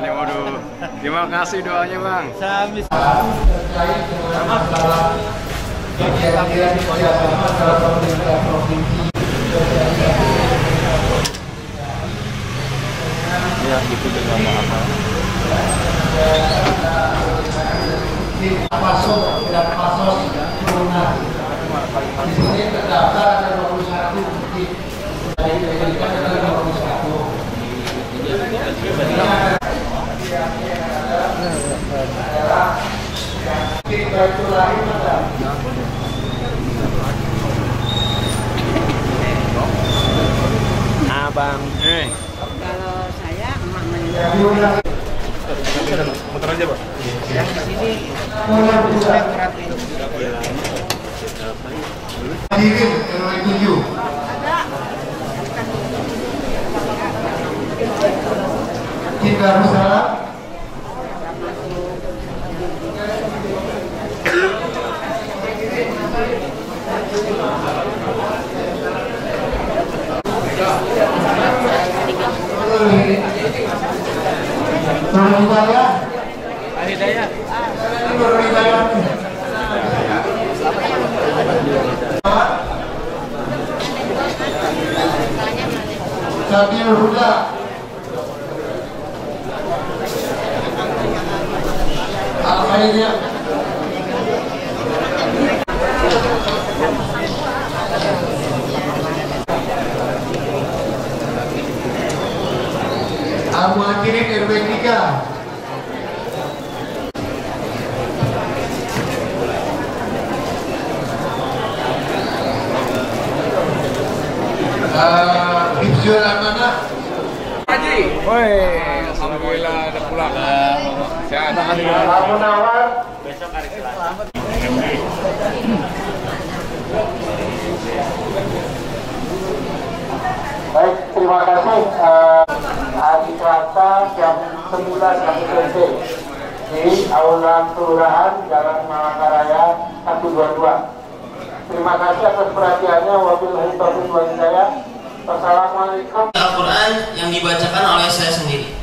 nih, waduh. Terima kasih doanya Bang. Samis. Ya gitu juga apa. Pasos dan pasos turunan. Di sini terdaftar ada 21 bukti. Jadi diberikan ada 21. Abang, Kalau saya emak meninggal. motor aja Pak. Yang di sini saya perhatiin. Hadirin RW 7. Kita Darussalam. Nurul Hidayah. Hidayah. Nurul Hidayah. Sabil Huda. Al-Khairiyah. Al-Muhajirin RW 3. Hifzul Amanah. Haji. Woi, alhamdulillah udah pulang. Sehat alhamdulillah. Al-Munawar. Besok hari Selasa. Baik, terima kasih. Hari Selasa jam 9 kami selesai di Aula Kelurahan Jalan Malangkaraya 122. Terima kasih atas perhatiannya. Wabillahi taufiq wal hidayah. Wassalamualaikum. Al-Quran yang dibacakan oleh saya sendiri.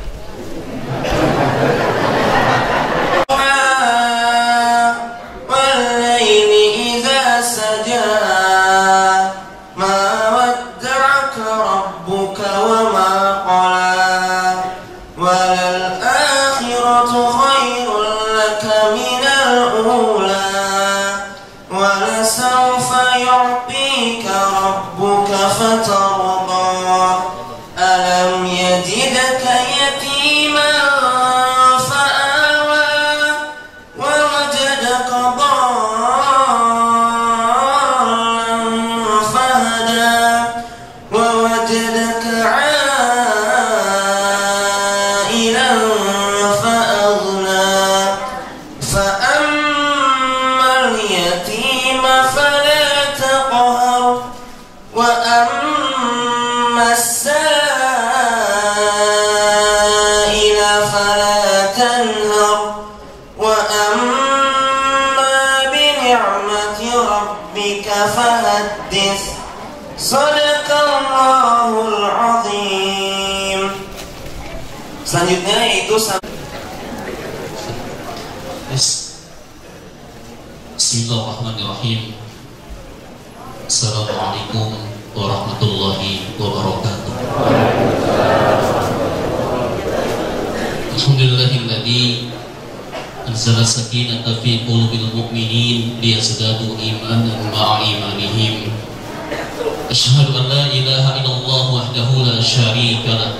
ألم يجدك يتيما فآوى ووجدك ضالا فهدى ووجدك عائلا فأغنى فأما اليتيم فلا تقهر وأما السائل فلا تنهر وأما بنعمة ربك فحدث صدق الله العظيم. Selanjutnya yaitu Bismillahirrahmanirrahim. Assalamualaikum warahmatullahi wabarakatuh. Alhamdulillahilladzi anzala sakinata fi qulubil mu'minin liyazdadu imanan ma'a imanihim. Asyhadu an la ilaha illallah wahdahu la syarika lah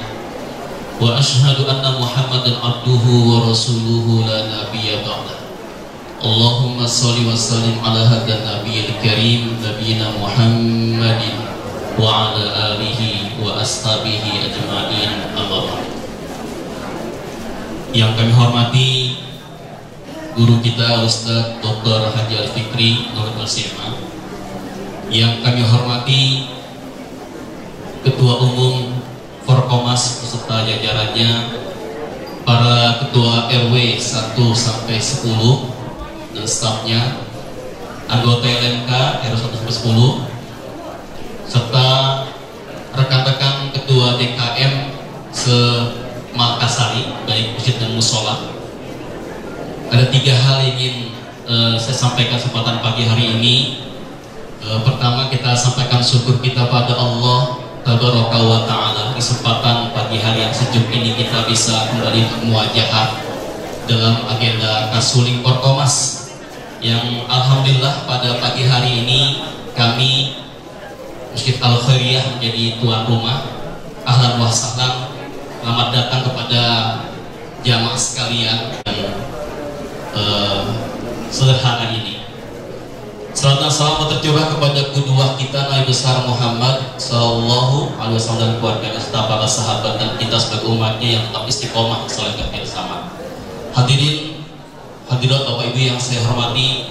wa asyhadu anna Muhammadan abduhu wa rasuluhu la nabiyya ba'dah. Allahumma sholli wa sallim ala hadan nabiyil karim nabiyina Muhammadin wa ala alihi wa ashabihi ajma'in, amma ba'd. Yang kami hormati guru kita Ustaz Dr. Haji Al-Fikri Nur Al-Sima, yang kami hormati Ketua Umum Forkomas beserta jajarannya, para Ketua RW 1 sampai 10 dan stafnya, anggota LMK RW 1 sampai 10, serta rekan-rekan Ketua DKM se-Makassari, baik Masjid Ada 3 hal yang ingin saya sampaikan kesempatan pagi hari ini. Pertama, kita sampaikan syukur kita pada Allah Tabaraka wa Ta'ala. Kesempatan pagi hari yang sejuk ini kita bisa kembali bermuajahat dalam agenda Kasuling Porkomas, yang alhamdulillah pada pagi hari ini kami Masjid Al-Khairiyah menjadi tuan rumah. Ahlan wa sahlan, selamat datang kepada jamaah sekalian yang sederhana ini. Salam dan salam tercurah kepada kedua kita Nabi besar Muhammad Sallallahu Alaihi Wasallam dan keluarga serta para sahabat dan kita sebagai umatnya yang tetap istiqomah saling bersama. Hadirin hadirat Bapak Ibu yang saya hormati,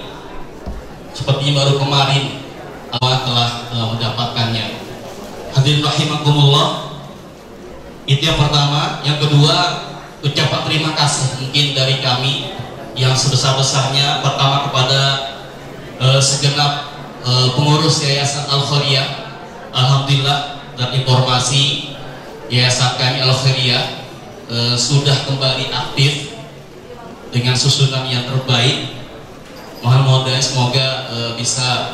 seperti baru kemarin Allah telah mendapatkannya. Hadirin rahimakumullah. Itu yang pertama. Yang kedua, ucapan terima kasih mungkin dari kami yang sebesar-besarnya pertama kepada segenap pengurus Yayasan Al-Khairiyah. Alhamdulillah, dan informasi Yayasan kami Al-Khairiyah sudah kembali aktif dengan susunan yang terbaik. Mohon semoga bisa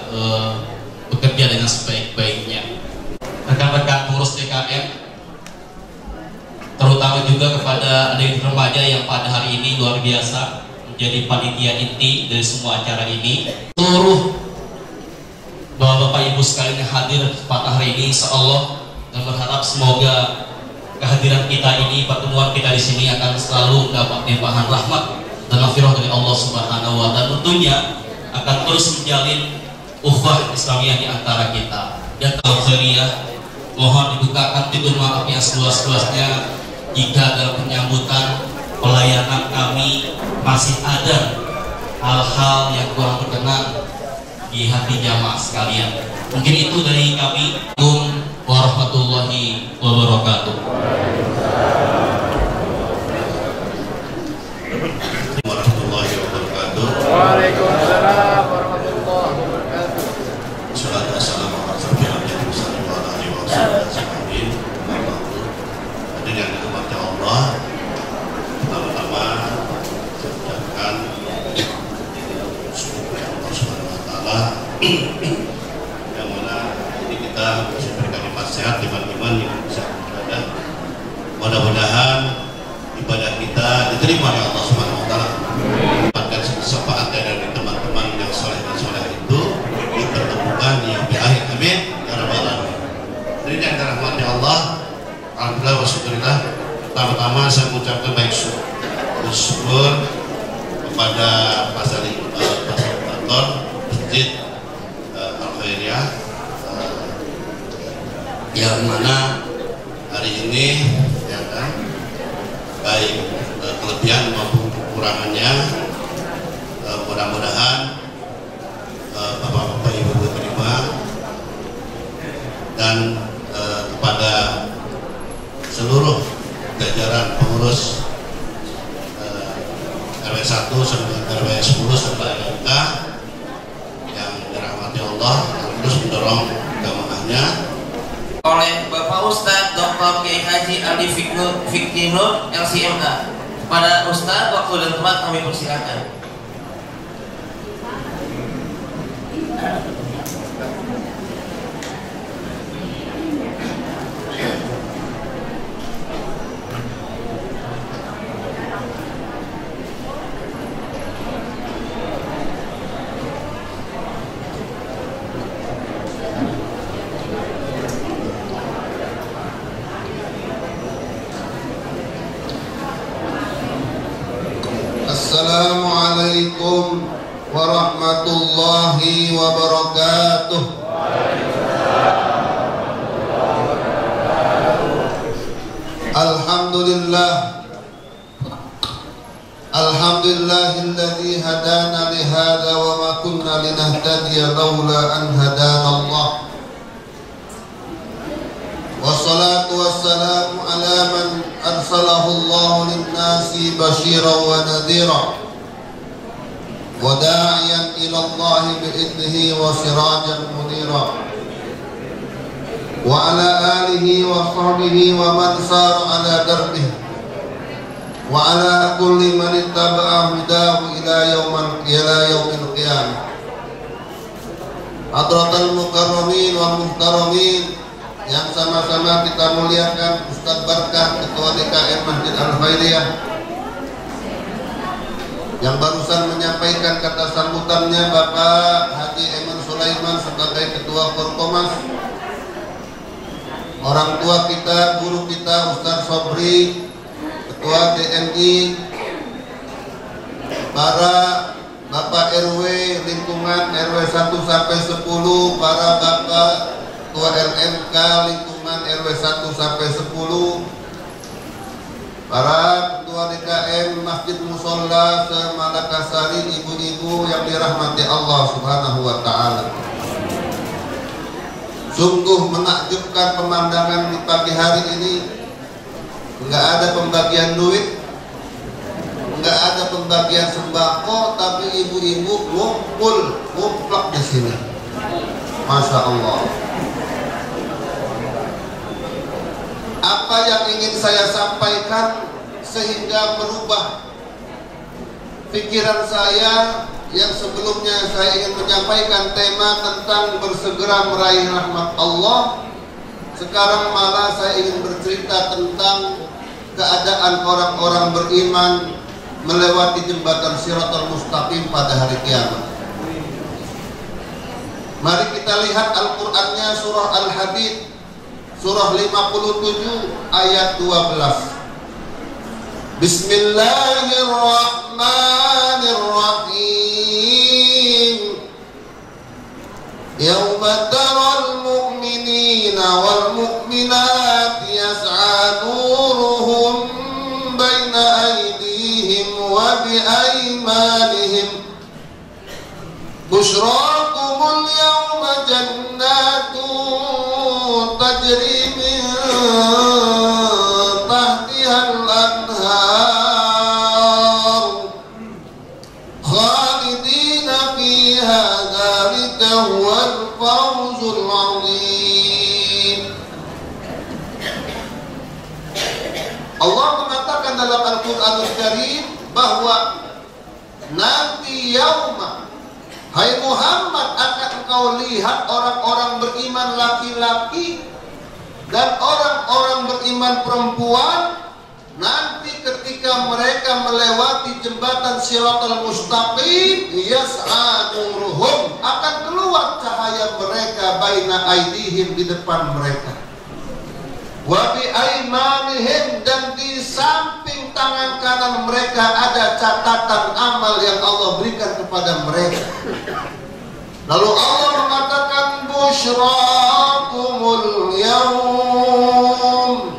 bekerja dengan sebaik-baiknya. Rekan-rekan pengurus DKM, terutama juga kepada adik remaja yang pada hari ini luar biasa menjadi panitia inti dari semua acara ini. Seluruh Bapak Ibu sekalian yang hadir pada hari ini, insyaallah, dan berharap semoga kehadiran kita ini, pertemuan kita di sini akan selalu dapat limpahan rahmat dan maghfirah dari Allah Subhanahu wa Ta'ala, tentunya akan terus menjalin ukhuwah Islamiyah di antara kita. Dan Al-Khairiyah mohon dibukakan pintu maaf yang seluas-luasnya jika dalam penyambutan pelayanan kami masih ada hal-hal yang kurang berkenan di hati jamaah sekalian. Mungkin itu dari kami. Assalamualaikum warahmatullahi wabarakatuh. Waalaikumsalam warahmatullahi wabarakatuh. Salatu wassalamu ala rasulillah wa alihi wasallam. Dengan rahmat Allah, pertama-tama saya ucapkan syukur kepada Allah Subhanahu wa Ta'ala yang mana ini kita masih berikan nasihat iman-iman yang bisa berada. Mudah-mudahan ibadah kita diterima oleh Allah Subhanahu wa Ta'ala. Syafaat dari teman-teman yang soleh dan soleh itu dipertemukan di akhir. Amin ya rabbal alamin. Jadi yang dirahmati Allah, alhamdulillah wa syukurillah. Pertama-tama saya mengucapkan baik syukur kepada fasilitator Masjid Al-Khairiyah yang mana hari ini ya kan, baik kelebihan maupun kekurangannya, mudah-mudahan Bapak-bapak Ibu terima, dan kepada seluruh jajaran pengurus RW 1 sampai RW 10 serta RWK yang dirahmati Allah, terus mendorong jamaahnya oleh Bapak Ustadz Dr. Kiai Haji Adi Fikri Nur LCMA. Pada Ustadz, waktu dan tempat kami persilakan. Assalamualaikum warahmatullahi wabarakatuh. Alhamdulillahilladzi hadana li hadza wa ma kunna linahtadiya laula an hadana Allah. Wassalatu wassalamu ala man arsalahu Allah lin-nasi basyiran wa nadhira wa da'iyan ila Allah bi'idnihi wa sirajan munira wa ala alihi wa sahbihi wa man sara ala darbihi wa ala kulli man ittaba'a hudahu ila yaumil qiyamah. Hadratal mukarramin wal muhtaramin yang sama-sama kita muliakan, Ustaz Barkah, Ketua DKM Masjid Al-Khairiyah, yang barusan menyampaikan kata sambutannya Bapak Haji Eman Sulaiman sebagai Ketua Korkomas, orang tua kita, guru kita Ustaz Sobri, Ketua DNI, para Bapak RW lingkungan RW 1 sampai 10, para Bapak Ketua LMK lingkungan RW 1 sampai 10, para Ketua DKM Masjid Musola se-Malakasari, ibu-ibu yang dirahmati Allah Subhanahu wa Ta'ala. Sungguh menakjubkan pemandangan di pagi hari ini. Enggak ada pembagian duit, enggak ada pembagian sembako, tapi ibu-ibu ngumpul di sini. Masya Allah. Apa yang ingin saya sampaikan sehingga merubah pikiran saya yang sebelumnya saya ingin menyampaikan tema tentang bersegera meraih rahmat Allah, sekarang malah saya ingin bercerita tentang keadaan orang-orang beriman melewati jembatan Shiratal Mustaqim pada hari kiamat. Mari kita lihat Al-Qur'annya, surah Al-Hadid, surah 57 ayat 12. Bismillahirrahmanirrahim. Yauma taral mu'minina wal mu'minat yas'a nuruhum baina aydihim wa bi aymanihim. Bushrakumul yawma jannatun tajri min tahtihal anhar khalidina fiha dzalika huwal fawzul 'azim. Allah mengatakan dalam Al-Qur'anul Karim bahwa nanti yauma, hai Muhammad, akan engkau lihat orang-orang beriman laki-laki dan orang-orang beriman perempuan nanti ketika mereka melewati jembatan Shiratal Mustaqim, yas'a nuruhum, akan keluar cahaya mereka baina aidihim, di depan mereka, wa bi aymanihim, dan di samping tangan kanan mereka ada catatan amal yang Allah berikan kepada mereka. Lalu Allah mengatakan, busyrakumul yaum,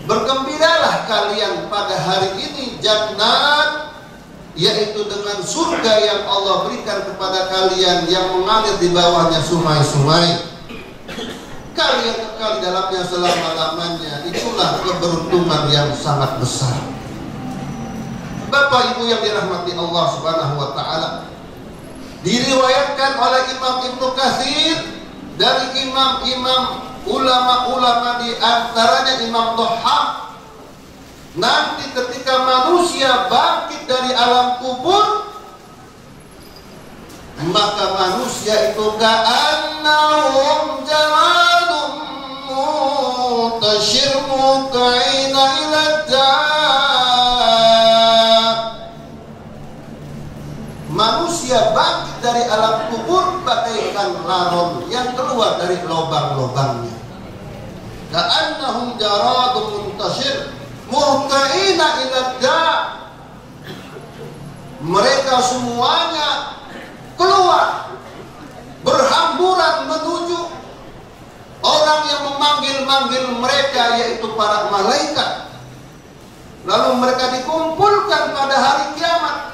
bergembiralah kalian pada hari ini, jannat, yaitu dengan surga yang Allah berikan kepada kalian yang mengalir di bawahnya sungai-sungai. Kalian kekal di dalamnya selama-lamanya. Itulah keberuntungan yang sangat besar. Bapak Ibu yang dirahmati Allah Subhanahu wa Ta'ala, diriwayatkan oleh Imam Ibnu Katsir dari imam-imam ulama-ulama, di antaranya Imam Dhahhak, nanti ketika manusia bangkit dari alam kubur, maka manusia itu ka'annahum jaradun muntashir muta'ina ila manusia bangkit dari alam kubur bagaikan laron yang keluar dari lubang-lubangnya. Ka'annahum jaradun muntashir muta'ina ila mereka semuanya keluar berhamburan menuju orang yang memanggil-manggil mereka, yaitu para malaikat. Lalu mereka dikumpulkan pada hari kiamat.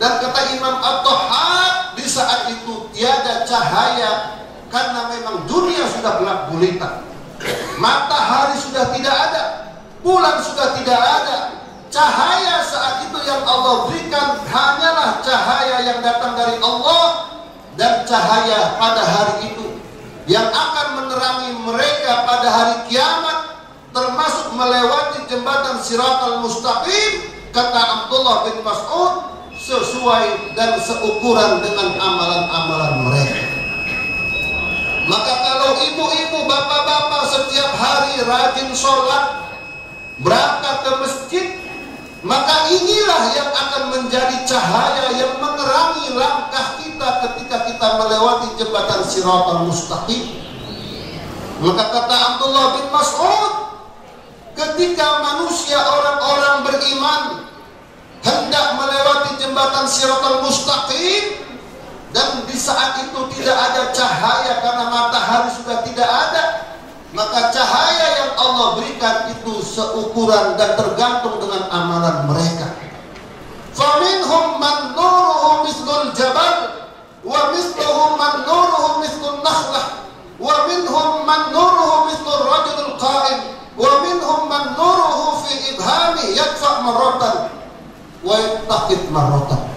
Dan kata Imam Ad-Dhahhak, di saat itu tiada cahaya, karena memang dunia sudah gelap gulita. Matahari sudah tidak ada, bulan sudah tidak ada. Cahaya saat itu yang Allah berikan hanyalah cahaya yang datang dari Allah, dan cahaya pada hari itu yang akan menerangi mereka pada hari kiamat, termasuk melewati jembatan Siratal Mustaqim, kata Abdullah bin Mas'ud, sesuai dan seukuran dengan amalan-amalan mereka. Maka kalau ibu-ibu, bapak-bapak setiap hari rajin sholat, berangkat ke masjid, maka inilah yang akan menjadi cahaya yang menerangi langkah kita ketika kita melewati jembatan Siratal Mustaqim. Maka kata Abdullah bin Mas'ud, ketika manusia, orang-orang beriman hendak melewati jembatan Siratal Mustaqim, dan di saat itu tidak ada cahaya karena matahari sudah tidak ada, maka cahaya yang Allah berikan itu seukuran dan tergantung dengan amalan mereka. Faminhum man nuruhu mislul jabal, wa misluhum man nuruhu mislul nakhlah, wa minhum man nuruhu mislul rajulul qa'im, wa minhum man nuruhu fi ibhami yadfa marratan wa yattaqid marratan.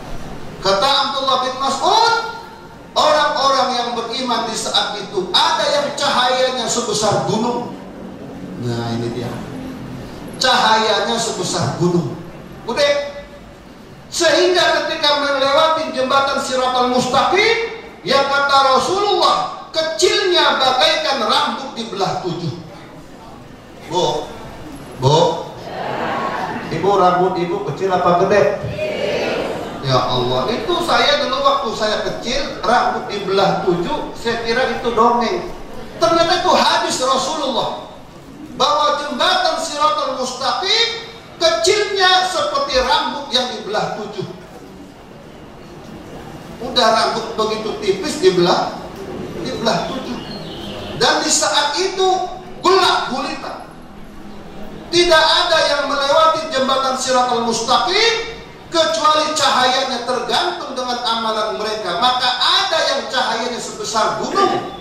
Kata Abdullah bin Mas'ud, orang-orang yang beriman di saat itu ada yang cahayanya sebesar gunung. Nah ini dia, cahayanya sebesar gunung. Udah, sehingga ketika melewati jembatan Siratal Mustaqim, yang kata Rasulullah, kecilnya bagaikan rambut dibelah 7. Bu, ibu, rambut ibu kecil apa gede? Ya Allah, itu saya dulu waktu saya kecil, rambut dibelah 7, saya kira itu dongeng. Ternyata itu hadis Rasulullah, bahwa jembatan Siratal Mustaqim kecilnya seperti rambut yang dibelah 7. Udah rambut begitu tipis dibelah 7. Dan di saat itu gelap gulita, tidak ada yang melewati jembatan Siratal Mustaqim kecuali cahayanya tergantung dengan amalan mereka. Maka ada yang cahayanya sebesar gunung,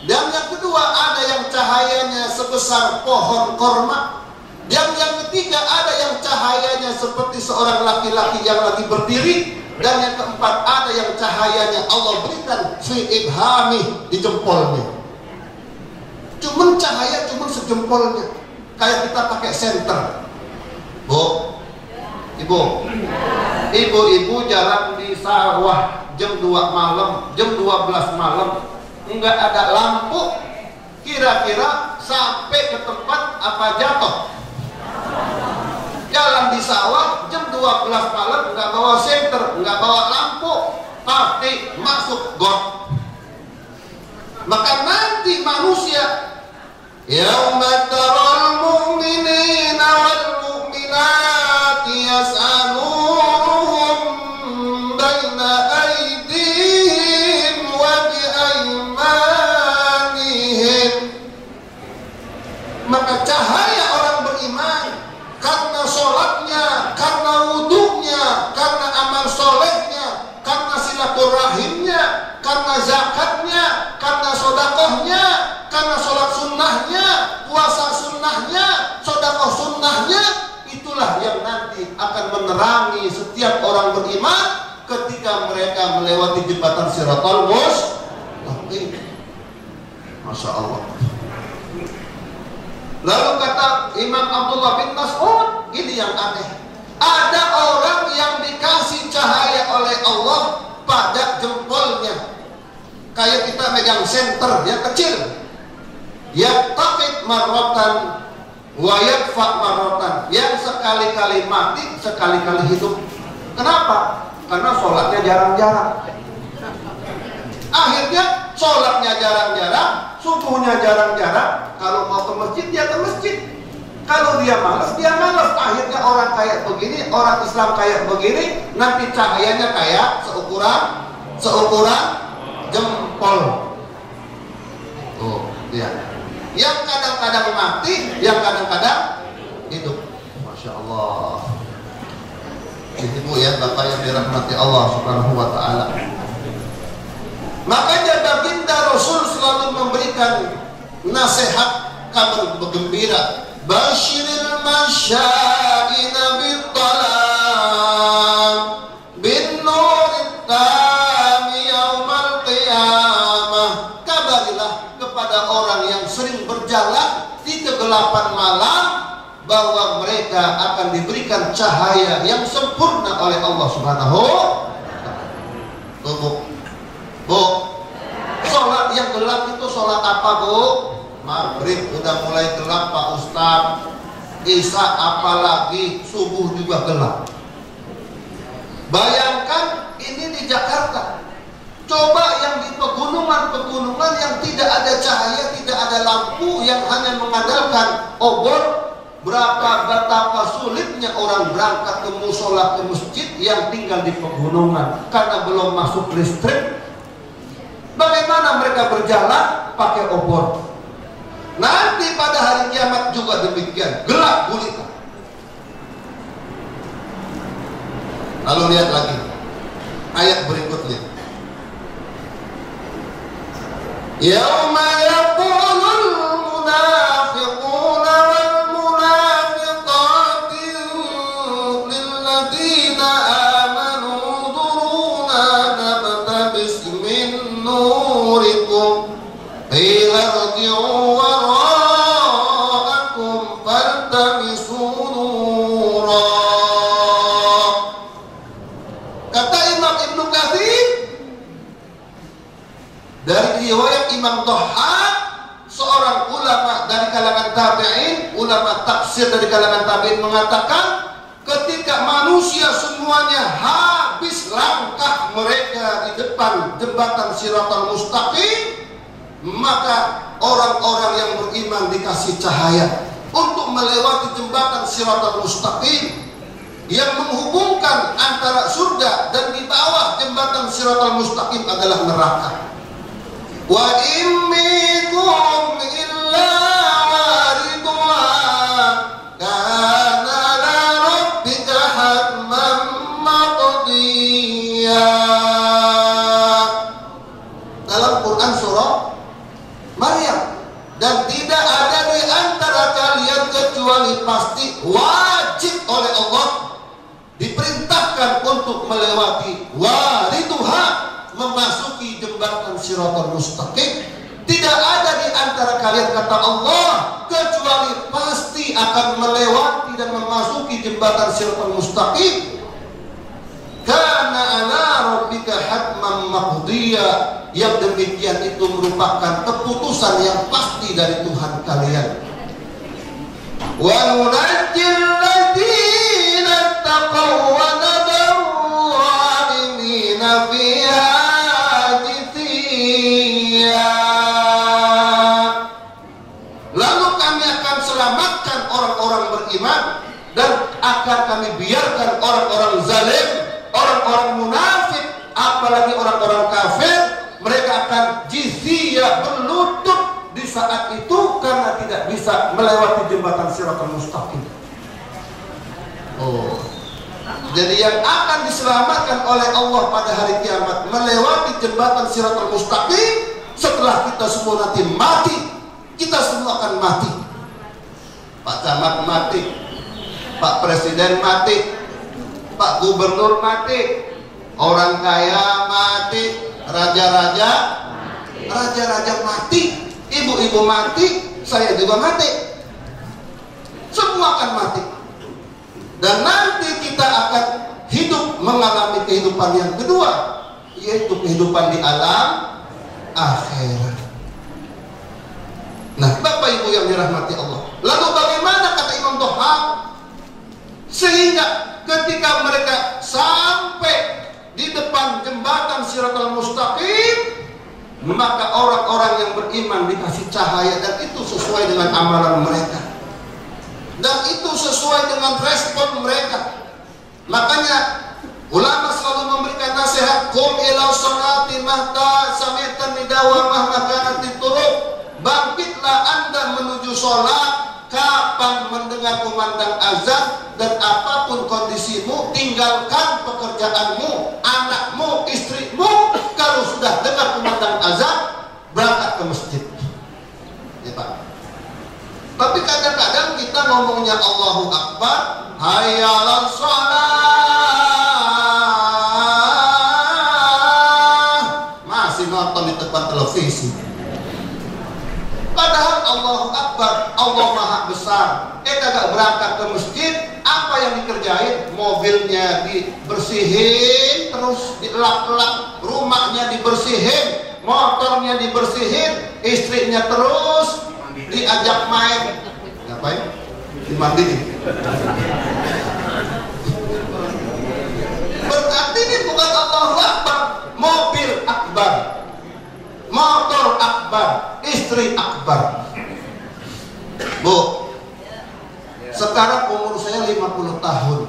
dan yang kedua ada yang cahayanya sebesar pohon korma, dan yang ketiga ada yang cahayanya seperti seorang laki-laki yang lagi berdiri, dan yang keempat ada yang cahayanya Allah berikan fi ibhami, di jempolnya. Cuman cahaya cuman sejempolnya, kayak kita pakai senter. Bu, ibu jalan di sawah jam 2 malam, jam 12 malam, enggak ada lampu, kira-kira sampai ke tempat apa jatuh? Jalan di sawah jam 12 malam, enggak bawa senter, enggak bawa lampu, pasti masuk got. Maka nanti manusia, yauma taral mu'minina wal mu'minati yas'aluhum baina aydihim wa bi aymanihim. Maka cahaya orang beriman karena sholatnya, karena wudunya, karena amal solehnya, karena silaturahimnya, karena zakatnya, karena sodakohnya, karena sholat sunnahnya, puasa sunnahnya, sodakoh sunnahnya, itulah yang nanti akan menerangi setiap orang beriman ketika mereka melewati jembatan Siratal Mustaqim. Masya Allah. Lalu kata Imam Abdullah bin Mas'ud, ini yang aneh. Ada orang yang dikasih cahaya oleh Allah pada jempolnya, kayak kita megang senter, dia kecil. Yattaqid marratan wa yadfa marratan, yang sekali-kali mati, sekali-kali hidup. Kenapa? Karena sholatnya jarang-jarang. Akhirnya sholatnya jarang-jarang, subuhnya jarang-jarang. Kalau mau ke masjid, dia ke masjid. Kalau dia malas, dia malas. Akhirnya orang kayak begini, orang Islam kayak begini, nanti cahayanya kayak seukuran jempol. Oh, ya. Yang kadang-kadang mati, yang kadang-kadang hidup. Masya Allah. Ibu ya, bapak yang dirahmati Allah Subhanahu wa Ta'ala. Makanya baginda Rasul selalu memberikan nasihat kabar bergembira. Basyiril masya'ina bid-dhalam bin nurit tami yaumal qiyamah. Kabarilah kepada orang yang sering berjalan di kegelapan malam bahwa mereka akan diberikan cahaya yang sempurna oleh Allah Subhanahu wa Ta'ala. Bu, sholat yang gelap itu sholat apa, Bu? Maghrib udah mulai gelap, Pak Ustaz. Isya apalagi, subuh juga gelap. Bayangkan ini di Jakarta. Coba yang di pegunungan-pegunungan yang tidak ada cahaya, tidak ada lampu, yang hanya mengandalkan obor, betapa sulitnya orang berangkat ke musola, ke masjid yang tinggal di pegunungan karena belum masuk listrik. Bagaimana mereka berjalan pakai obor? Nanti pada hari kiamat juga demikian, gelap gulita. Lalu lihat lagi ayat berikutnya. Yauma yaqulul munafiquna wal munafiqatu lil ladzina amanu duruna nabtabis min nurikum qila irji'u wara'akum faltamisu nura. Kata Imam Ibnu Katsir dari riwayat Imam Dhahhak, seorang ulama dari kalangan tabi'in, ulama tafsir dari kalangan tabi'in mengatakan, ketika manusia semuanya habis langkah mereka di depan jembatan Shiratal Mustaqim, maka orang-orang yang beriman dikasih cahaya untuk melewati jembatan Shiratal Mustaqim yang menghubungkan antara surga, dan di bawah jembatan Shiratal Mustaqim adalah neraka. Wa immikum illa waridha kana la rabbika hatman maqdiya. Dalam Quran surah Maryam, dan tidak ada di antara kalian kecuali pasti wajib oleh Allah diperintahkan untuk melewati waridha, memasuki jembatan Shiratal Mustaqim. Tidak ada di antara kalian, kata Allah, kecuali pasti akan melewati dan memasuki jembatan Shiratal Mustaqim. Kana ala rabbika hatman maqdiya, yang demikian itu merupakan keputusan yang pasti dari Tuhan kalian. Wa nunajjil ladzina taqaw wa nadaru zalimina fiha. Lalu kami akan selamatkan orang-orang beriman, dan akan kami biarkan orang-orang zalim, orang-orang munafik, apalagi orang-orang kafir, mereka akan jizyah, berlutut di saat itu karena tidak bisa melewati jembatan Shiratal Mustaqim. Jadi yang akan diselamatkan oleh Allah pada hari kiamat melewati jembatan Shiratal Mustaqim. Setelah kita semua nanti mati, kita semua akan mati. Pak Camat mati, Pak Presiden mati, Pak Gubernur mati, orang kaya mati, raja-raja mati, ibu-ibu mati, saya juga mati. Semua akan mati. Dan nanti kita akan hidup mengalami kehidupan yang kedua, yaitu kehidupan di alam akhirat. Nah, Bapak Ibu yang dirahmati Allah, lalu bagaimana, kata Imam Dhahhak, sehingga ketika mereka sampai di depan jembatan Shiratal Mustaqim, maka orang-orang yang beriman dikasih cahaya, dan itu sesuai dengan amalan mereka, dan itu sesuai dengan respon mereka. Makanya ulama selalu memberikan nasihat, qum ila sholati mahta sami'tan nidawa mahma kanat turuq. Bangkitlah Anda menuju sholat kapan mendengar kumandang azan, dan apapun kondisimu, tinggalkan pekerjaanmu, anakmu, istrimu. Kalau sudah dengar kumandang azan, berangkat ke masjid. Ya Pak. Tapi kadang-kadang kita ngomongnya Allahu Akbar, hayya 'alas shalah, masih nonton di depan televisi. Padahal Allahu Akbar, Allah Maha Besar. Kagak berangkat ke masjid, apa yang dikerjain? Mobilnya dibersihin, terus dilap-lap, rumahnya dibersihin, motornya dibersihin, istrinya terus diajak main. Ngapain? Dimandiin. Berarti ini bukan Allahu Akbar, mobil akbar, motor akbar, istri akbar. Bu, sekarang umur saya 50 tahun,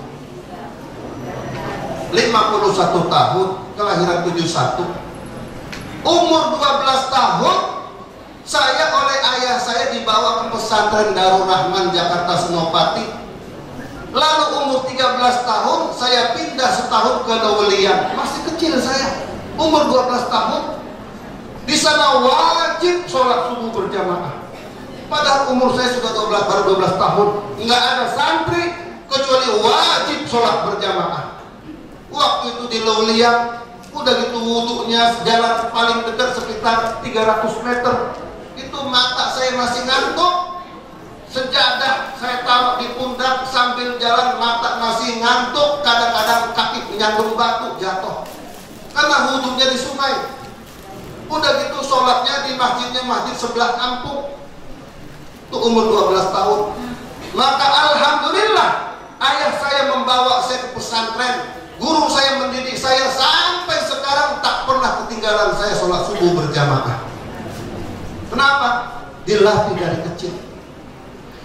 51 tahun, kelahiran 71. Umur 12 tahun saya oleh ayah saya dibawa ke pesantren Darul Rahman Jakarta Senopati. Lalu umur 13 tahun saya pindah setahun ke Lewiliang. Masih kecil saya, umur 12 tahun. Di sana wajib sholat subuh berjamaah. Padahal umur saya sudah baru 12 tahun. Nggak ada santri kecuali wajib sholat berjamaah. Waktu itu di Lewiliang, udah gitu wudunya jalan paling dekat sekitar 300 meter. Itu mata saya masih ngantuk. Sejadah saya taruh di pundak sambil jalan, mata masih ngantuk. Kadang-kadang kaki menyandung batu jatuh karena wudhunya di sungai. Udah gitu sholatnya di masjidnya masjid sebelah kampung. Itu umur 12 tahun. Maka alhamdulillah ayah saya membawa saya ke pesantren. Guru saya mendidik saya sampai sekarang tak pernah ketinggalan saya sholat subuh berjamaah. Kenapa? Dilatih dari kecil.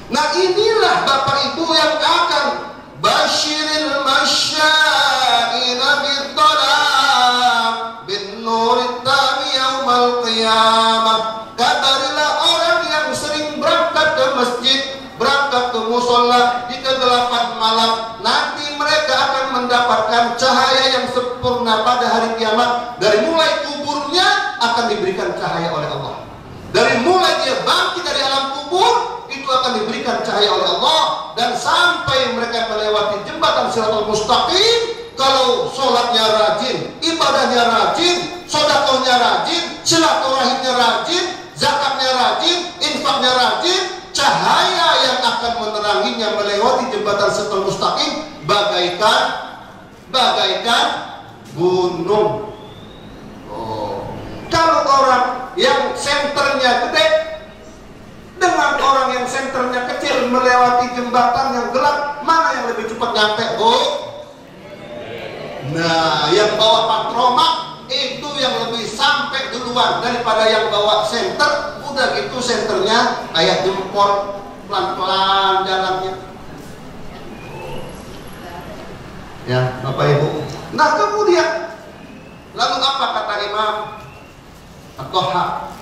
Nah inilah Bapak Ibu yang akan basyiril masya'ina bid-dhalam bin nurid tami yaumal qiyamah. Kabarilah orang yang sering berangkat ke masjid, berangkat ke musola di kegelapan malam, nanti mereka akan mendapatkan cahaya yang sempurna pada hari kiamat. Dari mulai kuburnya akan diberikan cahaya oleh Allah. Dari mulai dia bangkit dari alam kubur, itu akan diberikan cahaya oleh Allah. Dan sampai mereka melewati jembatan Shiratal Mustaqim, kalau sholatnya rajin, ibadahnya rajin, sedekahnya rajin, silaturahimnya rajin, zakatnya rajin, infaknya rajin, cahaya yang akan meneranginya melewati jembatan Shiratal Mustaqim bagaikan gunung. Kalau orang yang senternya gede dengan orang yang senternya kecil melewati jembatan yang gelap, mana yang lebih cepat nyampe, Bu? Nah, yang bawa patromak itu yang lebih sampai duluan daripada yang bawa senter. Udah gitu senternya kayak jempol, pelan-pelan jalannya. Ya, Bapak Ibu. Nah, kemudian lalu apa kata Imam At-Thahawi?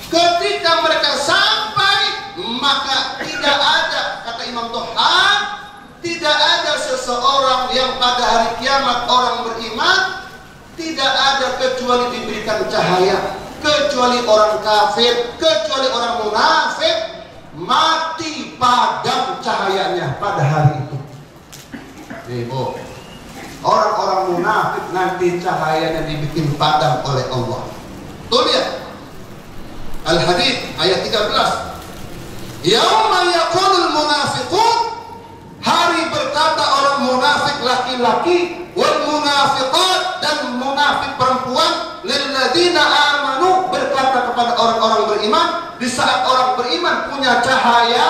Ketika mereka sampai, maka tidak ada, kata Imam Thahawi, tidak ada seseorang yang pada hari kiamat orang beriman tidak ada kecuali diberikan cahaya, kecuali orang kafir, kecuali orang munafik mati padam cahayanya pada hari itu. Ibu, orang-orang munafik nanti cahayanya dibikin padam oleh Allah. Tuh lihat Al-Hadid ayat 13. Yauma yaqulul munafiqun, hari berkata orang munafik laki-laki, wal munafiqat, dan munafik perempuan, lilladzina amanu, berkata kepada orang-orang beriman. Di saat orang beriman punya cahaya,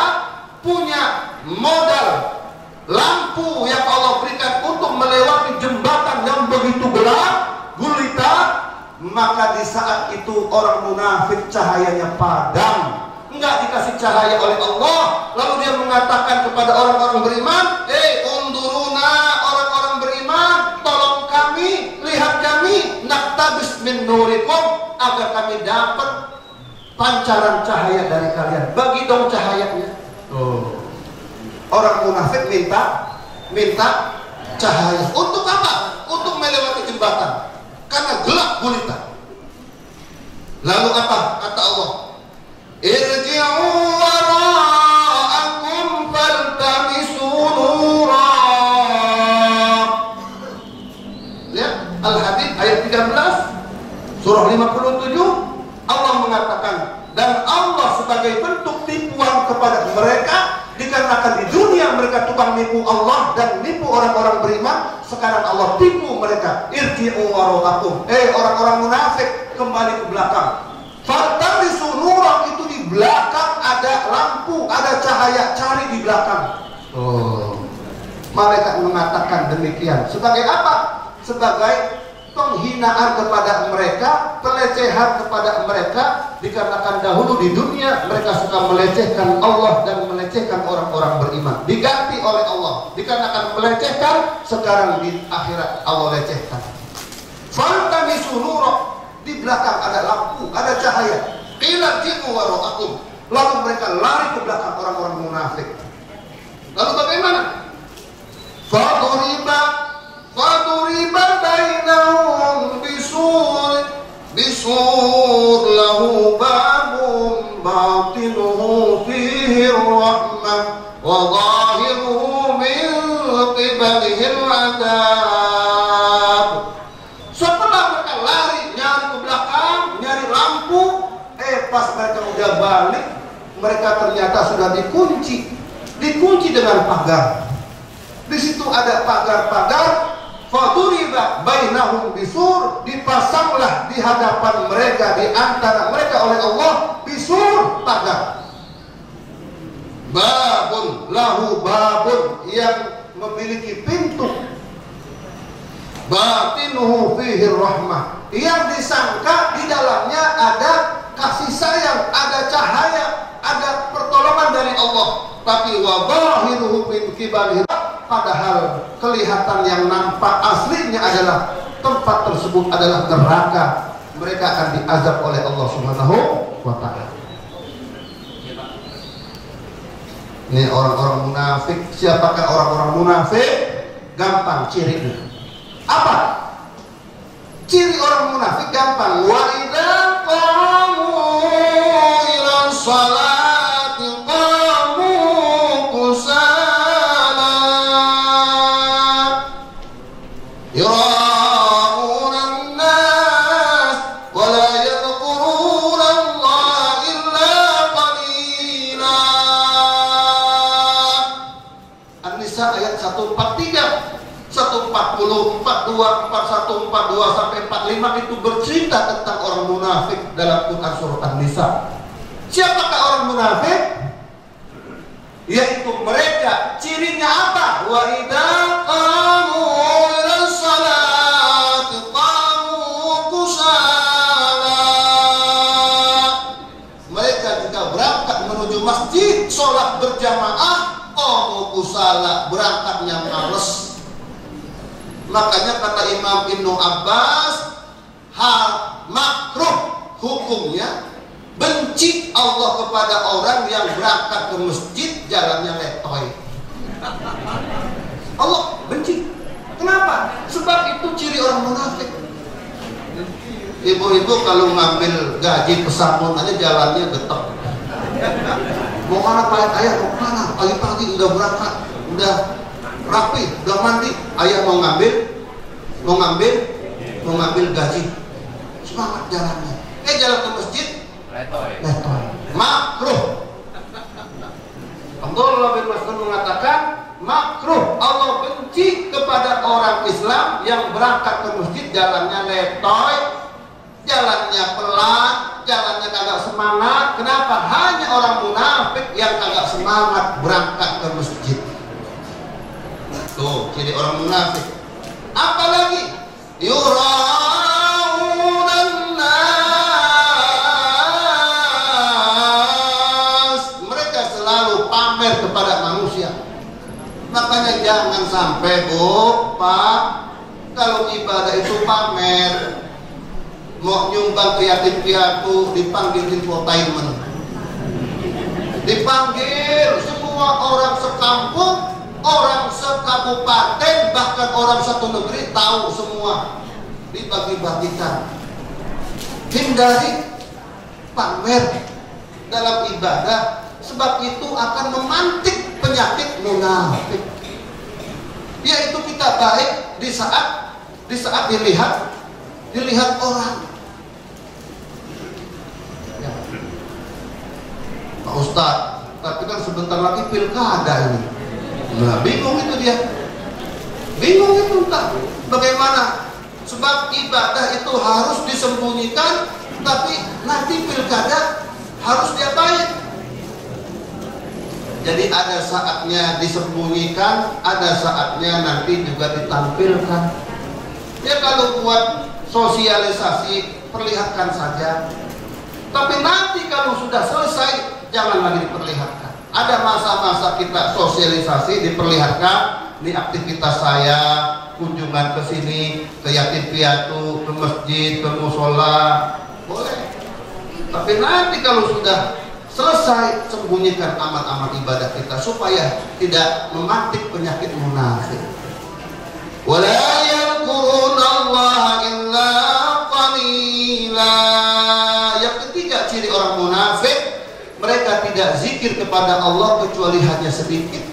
punya modal lampu yang Allah berikan untuk melewati jembatan yang begitu gelap gulita, maka di saat itu orang munafik cahayanya padam, enggak dikasih cahaya oleh Allah. Lalu dia mengatakan kepada orang-orang beriman, unduruna, orang-orang beriman, tolong kami, lihat kami, naktabis min nurikum, agar kami dapat pancaran cahaya dari kalian. Bagi dong cahayanya. Orang munafik minta cahaya. Untuk apa? Untuk melewati jembatan, karena gelap gulita. Lalu apa kata Allah? Irji'u wara'akum faltamisu nura. Lihat Al-Hadid ayat 13 surah 57. Allah mengatakan, dan Allah sebagai bentuk kepada mereka dikarenakan di dunia mereka tukang nipu Allah dan nipu orang-orang beriman. Sekarang Allah tipu mereka. Irji'u wara'akum, orang-orang munafik, kembali ke belakang. Faltamisu nuran, itu di belakang ada lampu, ada cahaya, cari di belakang. Malaikat mengatakan demikian sebagai apa? Sebagai penghinaan kepada mereka, pelecehan kepada mereka, dikarenakan dahulu di dunia mereka suka melecehkan Allah dan melecehkan orang-orang beriman. Diganti oleh Allah, dikarenakan melecehkan, sekarang di akhirat Allah lecehkan. Faltamisu nuran, di belakang ada lampu, ada cahaya. Qila ji'u wara'akum, lalu mereka lari ke belakang orang-orang munafik. Lalu bagaimana? Faduriba bainahum bisur lahu babun batinuhu fihi rahmah wa zahiruhu min qibalihi al-'adab. Setelah mereka lari nyari ke belakang, nyari lampu, pas mereka udah balik, mereka ternyata sudah dikunci dengan pagar. Di situ ada pagar-pagar. Faduriba bainahum bisur, dipasanglah di hadapan mereka, di antara mereka oleh Allah bisur, pagar. Babun lahu babun, yang memiliki pintu. Batinuhu fihi rahmah, yang disangka di dalamnya ada kasih sayang, ada cahaya, ada pertolongan dari Allah. Tapi wa zahiruhu min qibalihi, padahal kelihatan yang nampak aslinya adalah tempat tersebut adalah neraka. Mereka akan diazab oleh Allah Subhanahu wa ta'ala. Ini orang-orang munafik. Siapakah orang-orang munafik? Gampang cirinya. Apa ciri orang munafik? Gampang. Wa idza qamu ila sholati qamu kusala yura'una an-nas wa la yadhkuruna Allah illa qalila. An-Nisa ayat 143, 140, 42, 41, 42 sampai 45 itu bercerita tentang orang munafik dalam Quran surat An-Nisa. Siapakah orang munafik? Yaitu mereka, cirinya apa? Wa idza qamu ila sholati qamu kusala. Mereka jika berangkat menuju masjid, sholat berjamaah, qamu kusala, berangkatnya malas. Makanya kata Imam Ibnu Abbas, hal makruh hukumnya, benci Allah kepada orang yang berangkat ke masjid jalannya letoy. Allah benci. Kenapa? Sebab itu ciri orang munafik. Ibu-ibu kalau ngambil gaji pesangon aja jalannya getok. Mau mana Pak ayah, mau mana? Pagi-pagi udah berangkat, udah rapi, udah mandi, ayah mau ngambil gaji, semangat jalannya. Jalan ke masjid letoy. Makruh. Abdullah bin Mas'ud mengatakan makruh. Allah benci kepada orang Islam yang berangkat ke masjid jalannya letoy, jalannya pelan, jalannya kagak semangat. Kenapa? Hanya orang munafik yang kagak semangat berangkat ke masjid. Tuh, ciri orang munafik. Apalagi yura'unan nas, mereka selalu pamer kepada manusia. Makanya jangan sampai, Bu, Pak, kalau ibadah itu pamer. Mau nyumbang ke yatim piatu dipanggil infotainment, dipanggil semua orang sekampung, orang sekabupaten, bahkan orang satu negeri tahu semua, dibagi-bagikan. Hindari pamer dalam ibadah, sebab itu akan memantik penyakit munafik. Yaitu kita baik di saat dilihat orang. Ya. Pak Ustadz, tapi kan sebentar lagi pilkada ini. Nah, bingung itu dia. Bingung itu entah bagaimana. Sebab ibadah itu harus disembunyikan, tapi nanti pilkada harus diapain? Jadi ada saatnya disembunyikan, ada saatnya nanti juga ditampilkan. Ya kalau buat sosialisasi, perlihatkan saja. Tapi nanti kalau sudah selesai, jangan lagi diperlihatkan. Ada masa-masa kita sosialisasi, diperlihatkan. Ini aktivitas saya, kunjungan ke sini, ke yatim piatu, ke masjid, ke musola, boleh. Tapi nanti kalau sudah selesai, sembunyikan amal-amal ibadah kita supaya tidak memantik penyakit munafik. Wala yadhkurunallaha illa qalila. Yang ketiga ciri orang munafik, mereka tidak zikir kepada Allah kecuali hanya sedikit.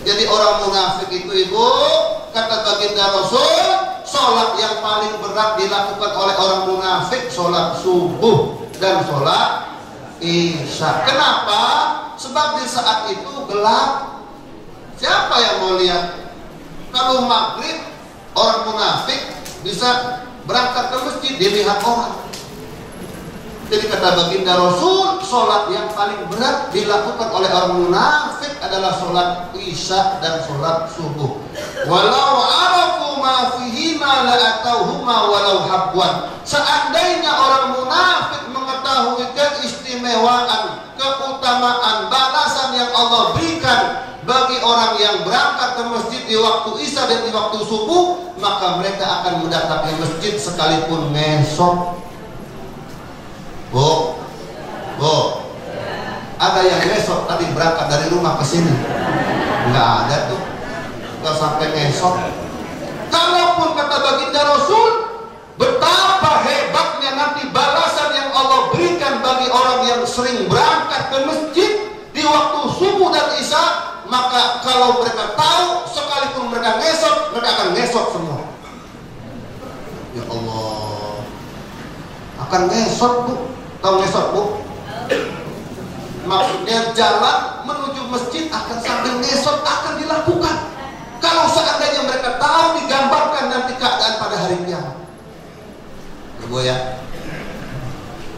Jadi orang munafik itu ibu, kata baginda Rasul, sholat yang paling berat dilakukan oleh orang munafik sholat subuh dan sholat isya. Kenapa? Sebab di saat itu gelap. Siapa yang mau lihat? Kalau maghrib orang munafik bisa berangkat ke masjid dilihat orang. Jadi kata baginda Rasul, sholat yang paling berat dilakukan oleh orang munafik adalah sholat isya dan sholat subuh. Walau arafu ma fihima la atauhuma walau habwan. Seandainya orang munafik mengetahui keistimewaan, keutamaan, balasan yang Allah berikan bagi orang yang berangkat ke masjid di waktu isya dan di waktu subuh, maka mereka akan mendatangi masjid sekalipun ngesok. Bu, ada yang besok tadi berangkat dari rumah ke sini? Enggak ada tuh, enggak sampai ngesok. Kalaupun kata baginda Rasul, betapa hebatnya nanti balasan yang Allah berikan bagi orang yang sering berangkat ke masjid di waktu subuh dan isya, maka kalau mereka tahu, sekalipun mereka ngesok, mereka akan ngesok semua. Ya Allah, akan ngesok bu. Tahu ngesok bu? Maksudnya jalan menuju masjid akan sambil ngesok akan dilakukan. Kalau seandainya mereka tahu digambarkan nanti keadaan pada hari kiamat. Ibu ya.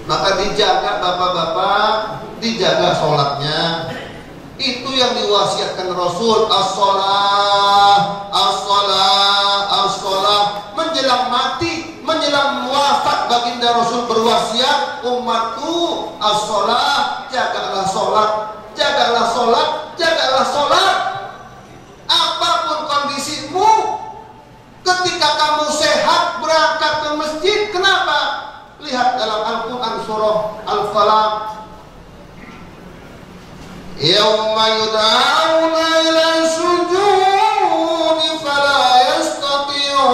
Maka dijaga bapak-bapak, dijaga sholatnya. Itu yang diwasiatkan Rasul. As-sholah, as-sholah, as-sholah. Menjelang mati, menjelang wafat, baginda Rasul berwasiat, umatku as-sholah, jagalah sholat, jagalah sholat, jagalah sholat. Apapun kondisimu, ketika kamu sehat berangkat ke masjid, kenapa? Lihat dalam Al-Quran surah Al-Falaq. Yawma yud'auna ila sujudi fala yastati'un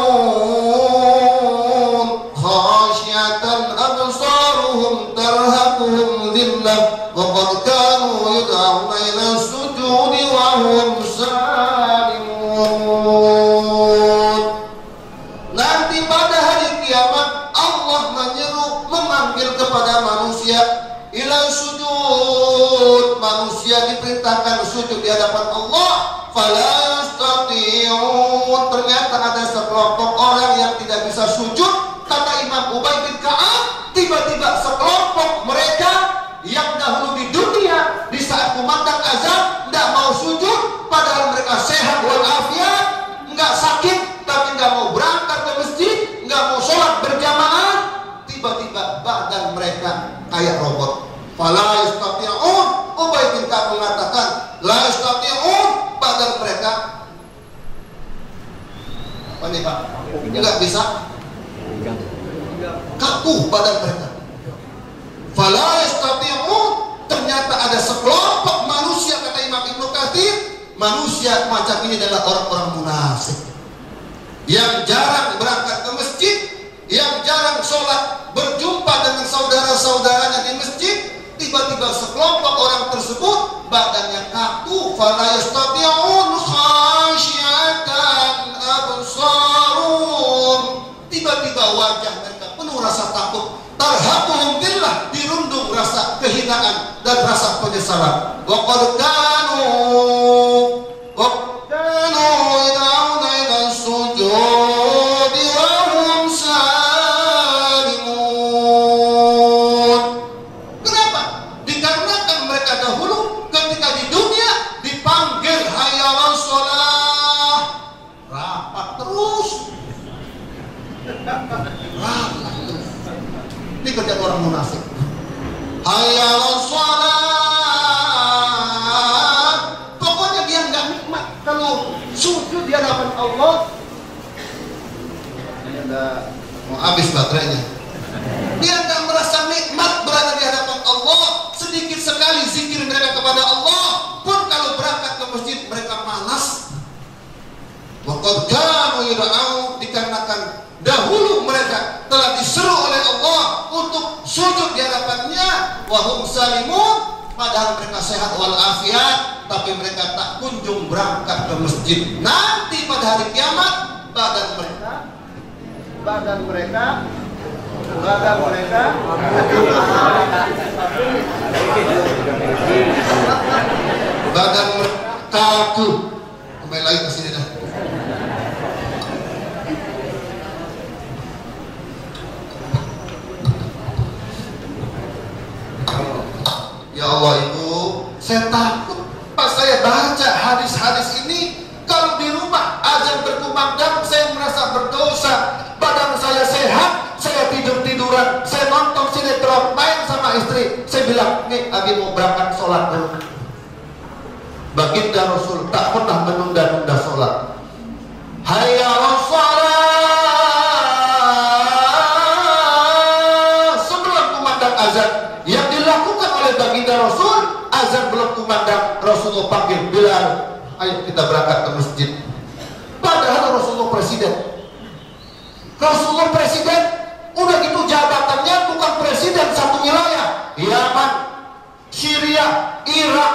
khasyiatan absaruhum tarhaquhum dhillah wa qad kanu yud'auna ila sujudi wa hum salimun. Nanti pada hari kiamat Allah menyeru, memanggil kepada manusia ila sujud. Manusia diperintahkan sujud di hadapan Allah. Fala yastati'un. Ternyata ada sekelompok orang yang tidak bisa sujud. Kata Imam Ubay bin Ka'ab, tiba-tiba sekelompok mereka yang dahulu di dunia di saat kumandang azan tidak mau sujud, padahal mereka sehat walafiat, nggak sakit, tapi nggak mau berangkat ke masjid, nggak mau sholat berjamaah. Tiba-tiba badan mereka kayak robot. Fala yastati'un. Ubay bin Ka'ab mengatakan la yastati'un, badan mereka apa nih Pak? Enggak bisa, kaku badan mereka. Fala yastati'un. Ternyata ada sekelompok manusia, kata Imam Ibnu Katsir, manusia macam ini adalah orang-orang munafik yang jarang berangkat ke masjid, yang jarang sholat, berjumpa dengan saudara-saudaranya di masjid. Tiba-tiba sekelompok orang tersebut badannya kaku. Fala yastati'un khasyiatan absaruhum. Tiba-tiba wajah mereka penuh rasa takut. Tarhaquhum dhillah, dirundung rasa kehinaan. penghinaan dan rasa penyesalan. Wa qad kanu yad'una ila sujudi wa hum salimun. Kenapa? Dikarenakan mereka dahulu ketika di dunia dipanggil hayya 'alas shalah, rapat terus. Ini kerjaan orang munafik. Hayya 'alas shalah. Pokoknya dia nggak nikmat kalau sujud di hadapan Allah. Ini ada mau habis baterainya. Dia nggak merasa nikmat berada di hadapan Allah. Sedikit sekali zikir mereka kepada Allah pun kalau berangkat ke masjid mereka malas. Wa qad kanu yad'u, dikarenakan dahulu mereka telah diseru oleh Allah untuk sujud di hadapannya, wa hum salimun, padahal mereka sehat walafiat, tapi mereka tak kunjung berangkat ke masjid. Nanti pada hari kiamat badan mereka kaku. Kembali lagi ke sini dah. Ya Allah, Ibu, saya takut pas saya baca hadis-hadis ini. Kalau di rumah azan berkumandang saya merasa berdosa. Badan saya sehat, saya tidur-tiduran, saya nonton sinetron, main sama istri. Saya bilang, nih Abi mau berangkat sholat dulu. Baginda Rasul tak pernah menunda-nunda sholat. Hayya 'alas shalah. Sebelum kumandang azan, yang dilakukan oleh baginda Rasul, azan belum kumandang, Rasulullah panggil Bilal, ayo kita berangkat ke masjid. Padahal Rasulullah presiden, udah gitu jabatannya bukan presiden satu wilayah, Yaman, Syria, Irak,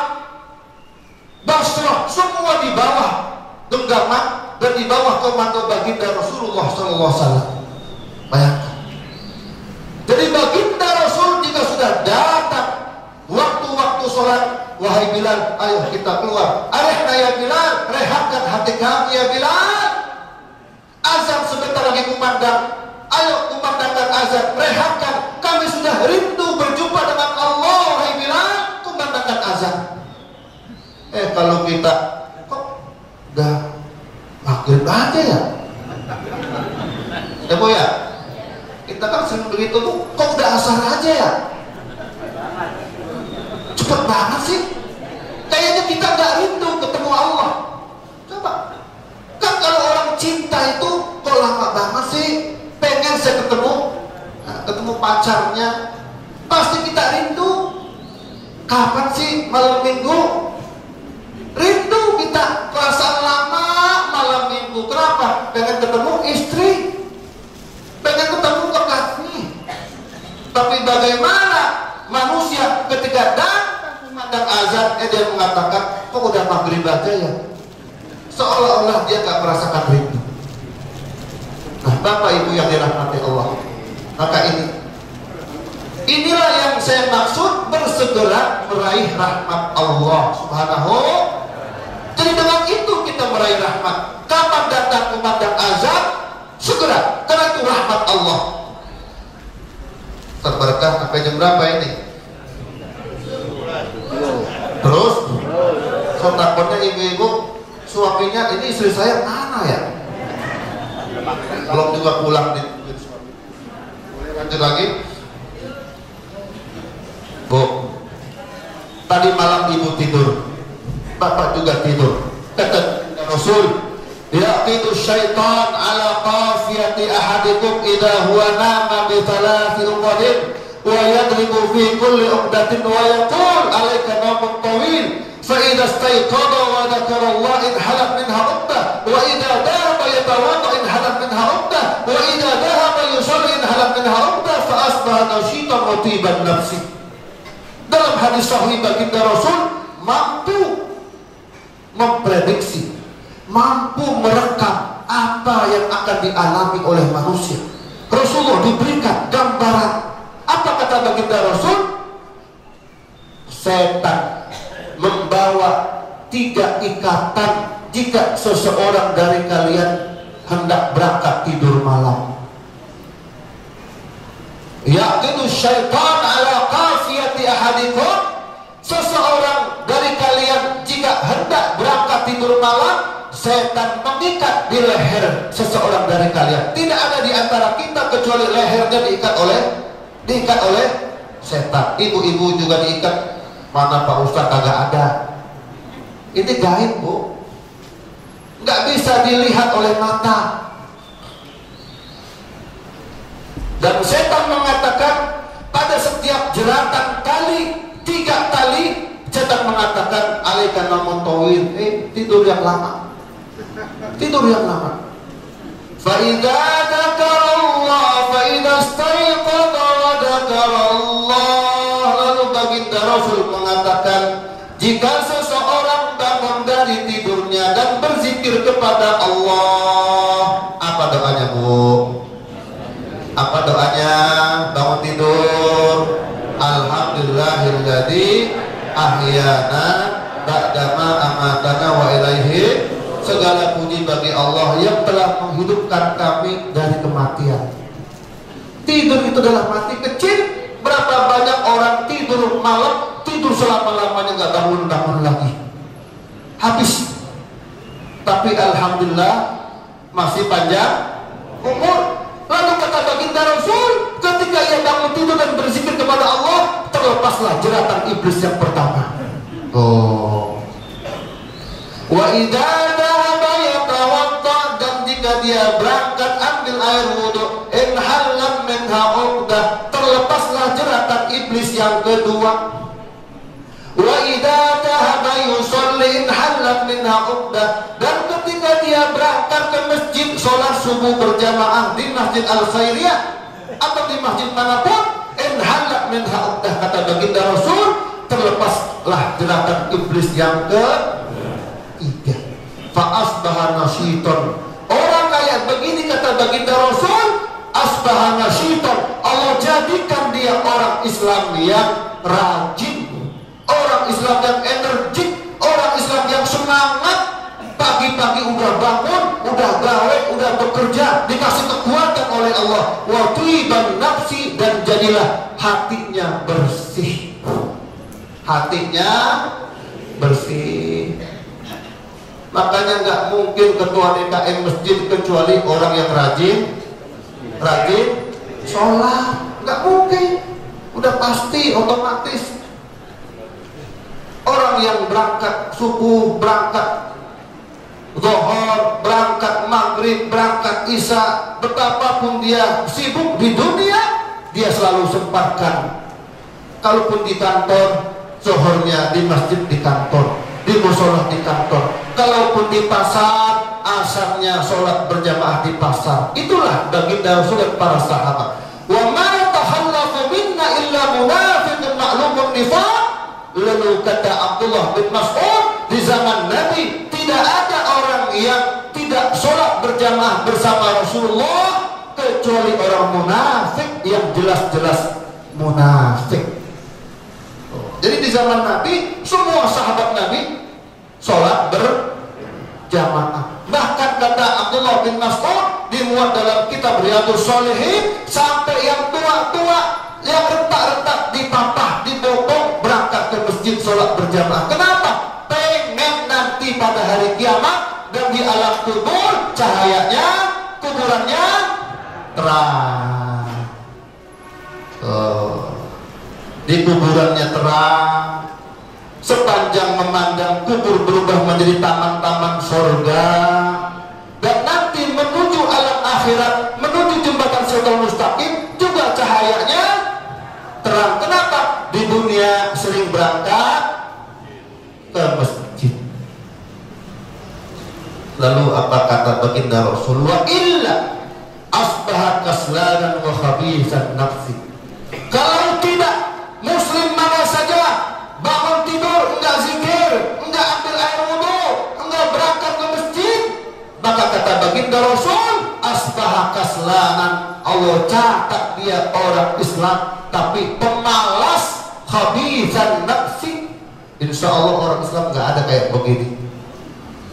Basrah, semua di bawah genggaman dan di bawah komando baginda Rasulullah SAW. Bayangkan. Jadi baginda Rasul jika sudah datang waktu-waktu sholat, wahai Bilal, ayo kita keluar. Arehna ya Bilal, rehatkan hati kami ya Bilal. Azan sebentar lagi kumandang, ayo kumandangkan azan, rehatkan. Kami sudah rindu berjumpa dengan Allah, wahai Bilal, kumandangkan azan. Kalau kita kok udah maghrib aja ya? Ya Bu ya? Kita kan sering begitu tuh, kok udah asar aja ya? Cepet banget sih. Kayaknya kita nggak rindu ketemu Allah. Coba. Kan kalau orang cinta itu kok lama banget sih? Pengen saya ketemu pacarnya. Pasti kita rindu. Kapan sih malam minggu? Rindu kita. Perasaan lama malam minggu. Kenapa? Pengen ketemu istri. Pengen ketemu kekasih. Tapi bagaimana manusia ketika datang kumandang azan, dia mengatakan, kok udah maghrib aja ya? Seolah-olah dia gak merasakan rindu. Nah, Bapak Ibu yang dirahmati Allah, maka inilah yang saya maksud bersegera meraih rahmat Allah Subhanahu. Jadi dengan itu kita meraih rahmat. Kapan datang kumandang azan? Segera, karena itu rahmat Allah. Terberkah sampai jam berapa ini? Terus? So takutnya ibu-ibu suaminya, ini istri saya mana ya? Belum juga pulang nih. Boleh lanjut lagi? Bu, tadi malam ibu tidur, bapak juga tidur. Kata Rasul, yaqidu syaitan ala qafiyati ahadikum idha huwa nama bi thalathi uqadin wa yadribu fi kulli uqdatin wa yaqul alaika namun tawil fa idha istayqada wa dhakara Allah in halak minha uqdah wa idha dhahaba yatawadda in halak minha uqdah wa idha dhahaba yusalli in halak minha uqdah fa asbaha nashitan ratiban nafsi. Dalam hadis sahih baginda Rasul mampu memprediksi, mampu merekam apa yang akan dialami oleh manusia. Rasulullah diberikan gambaran. Apa kata baginda Rasul? setan membawa 3 ikatan jika seseorang dari kalian hendak berangkat tidur malam. Yaqidu syaitan ala qafiyati ahadikum, seseorang dari kalian jika hendak berangkat tidur malam, setan mengikat di leher seseorang dari kalian. Tidak ada di antara kita kecuali lehernya diikat oleh setan. Ibu-ibu juga diikat. Mana Pak Ustaz? Kagak ada. Ini gaib, Bu. Nggak bisa dilihat oleh mata. Dan setan mengatakan pada setiap jeratan tali, 3 tali, setan mengatakan alaika namun tawil, tidur yang lama. Tidur yang lama. Fa idza dzakarallah fa idza istayqadha wa dzakarallah. Lalu baginda Rasul mengatakan, jika seseorang bangun dari tidurnya dan berzikir kepada Allah, apa doanya, Bu? Apa doanya bangun tidur? Alhamdulillahilladzi ahyana ba'dama amatana wa ilaihi. Segala puji bagi Allah yang telah menghidupkan kami dari kematian. Tidur itu adalah mati kecil. Berapa banyak orang tidur malam, tidur selama-lamanya nggak bangun-bangun lagi, habis. Tapi alhamdulillah masih panjang umur. Lalu kata baginda Rasul, ketika ia bangun tidur dan berzikir kepada Allah, terlepaslah jeratan iblis yang pertama. Wa idza dhahaba yatawadda, dan jika dia berangkat ambil air wudu, in halam minha uqdah, terlepaslah jeratan iblis yang kedua. Wa idza dhahaba yusalli in halam minha uqdah, dan ketika dia berangkat ke masjid sholat subuh berjamaah di Masjid Al-Khairiyah atau di masjid manapun, in halam minha uqdah, kata baginda Rasul, terlepaslah jeratan iblis yang ketiga. Fa asbaha nasyiton, orang kayak begini kata baginda Rasul, asbaha nasyiton, Allah jadikan dia orang Islam yang rajin, orang Islam yang energik, orang Islam yang semangat. Pagi-pagi udah bangun, udah gawe, udah bekerja, dikasih kekuatan oleh Allah. Wa tiban nafsi, dan jadilah hatinya bersih. Hatinya bersih. Makanya nggak mungkin ketua DKM masjid kecuali orang yang rajin sholat. Nggak mungkin, udah pasti otomatis. Orang yang berangkat subuh, berangkat zuhur, berangkat maghrib, berangkat isya, betapapun dia sibuk di dunia, dia selalu sempatkan. Kalaupun di kantor, zuhurnya di masjid di kantor, di musola di kantor. Kalaupun di pasar, asarnya sholat berjamaah di pasar. Itulah baginda Rasul dan para sahabat. Wa ma tahallafu minna illa munafiqun ma'lumun nifaq. Lalu kata Abdullah bin Mas'ud, di zaman Nabi tidak ada orang yang tidak sholat berjamaah bersama Rasulullah kecuali orang munafik yang jelas-jelas munafik. Jadi di zaman Nabi semua sahabat Nabi sholat berjamaah. Bahkan kata Abdullah bin Mas'ud, dimuat dalam kitab Riyadhus Shalihin, sampai yang tua-tua, yang retak-retak dipapah, dibotong, berangkat ke masjid sholat berjamaah. Kenapa? Pengen nanti pada hari kiamat dan di alam kubur cahayanya kuburannya terang. Di kuburannya terang, sepanjang memandang kubur berubah menjadi taman-taman surga, dan nanti menuju alam akhirat, menuju jembatan Shiratal Mustaqim juga cahayanya terang. Kenapa? Di dunia sering berangkat ke masjid. Lalu apa kata baginda Rasulullah? Illa asbahat kaslanan wa khabisan nafsi. Kalau tidak, muslim mana saja bangun tidur enggak zikir, enggak ambil air wudu, enggak berangkat ke masjid, maka kata baginda Rasul, asbaha kaslanan, Allah catat dia orang Islam tapi pemalas, khabisan nafsi, Insya Allah orang Islam nggak ada kayak begini.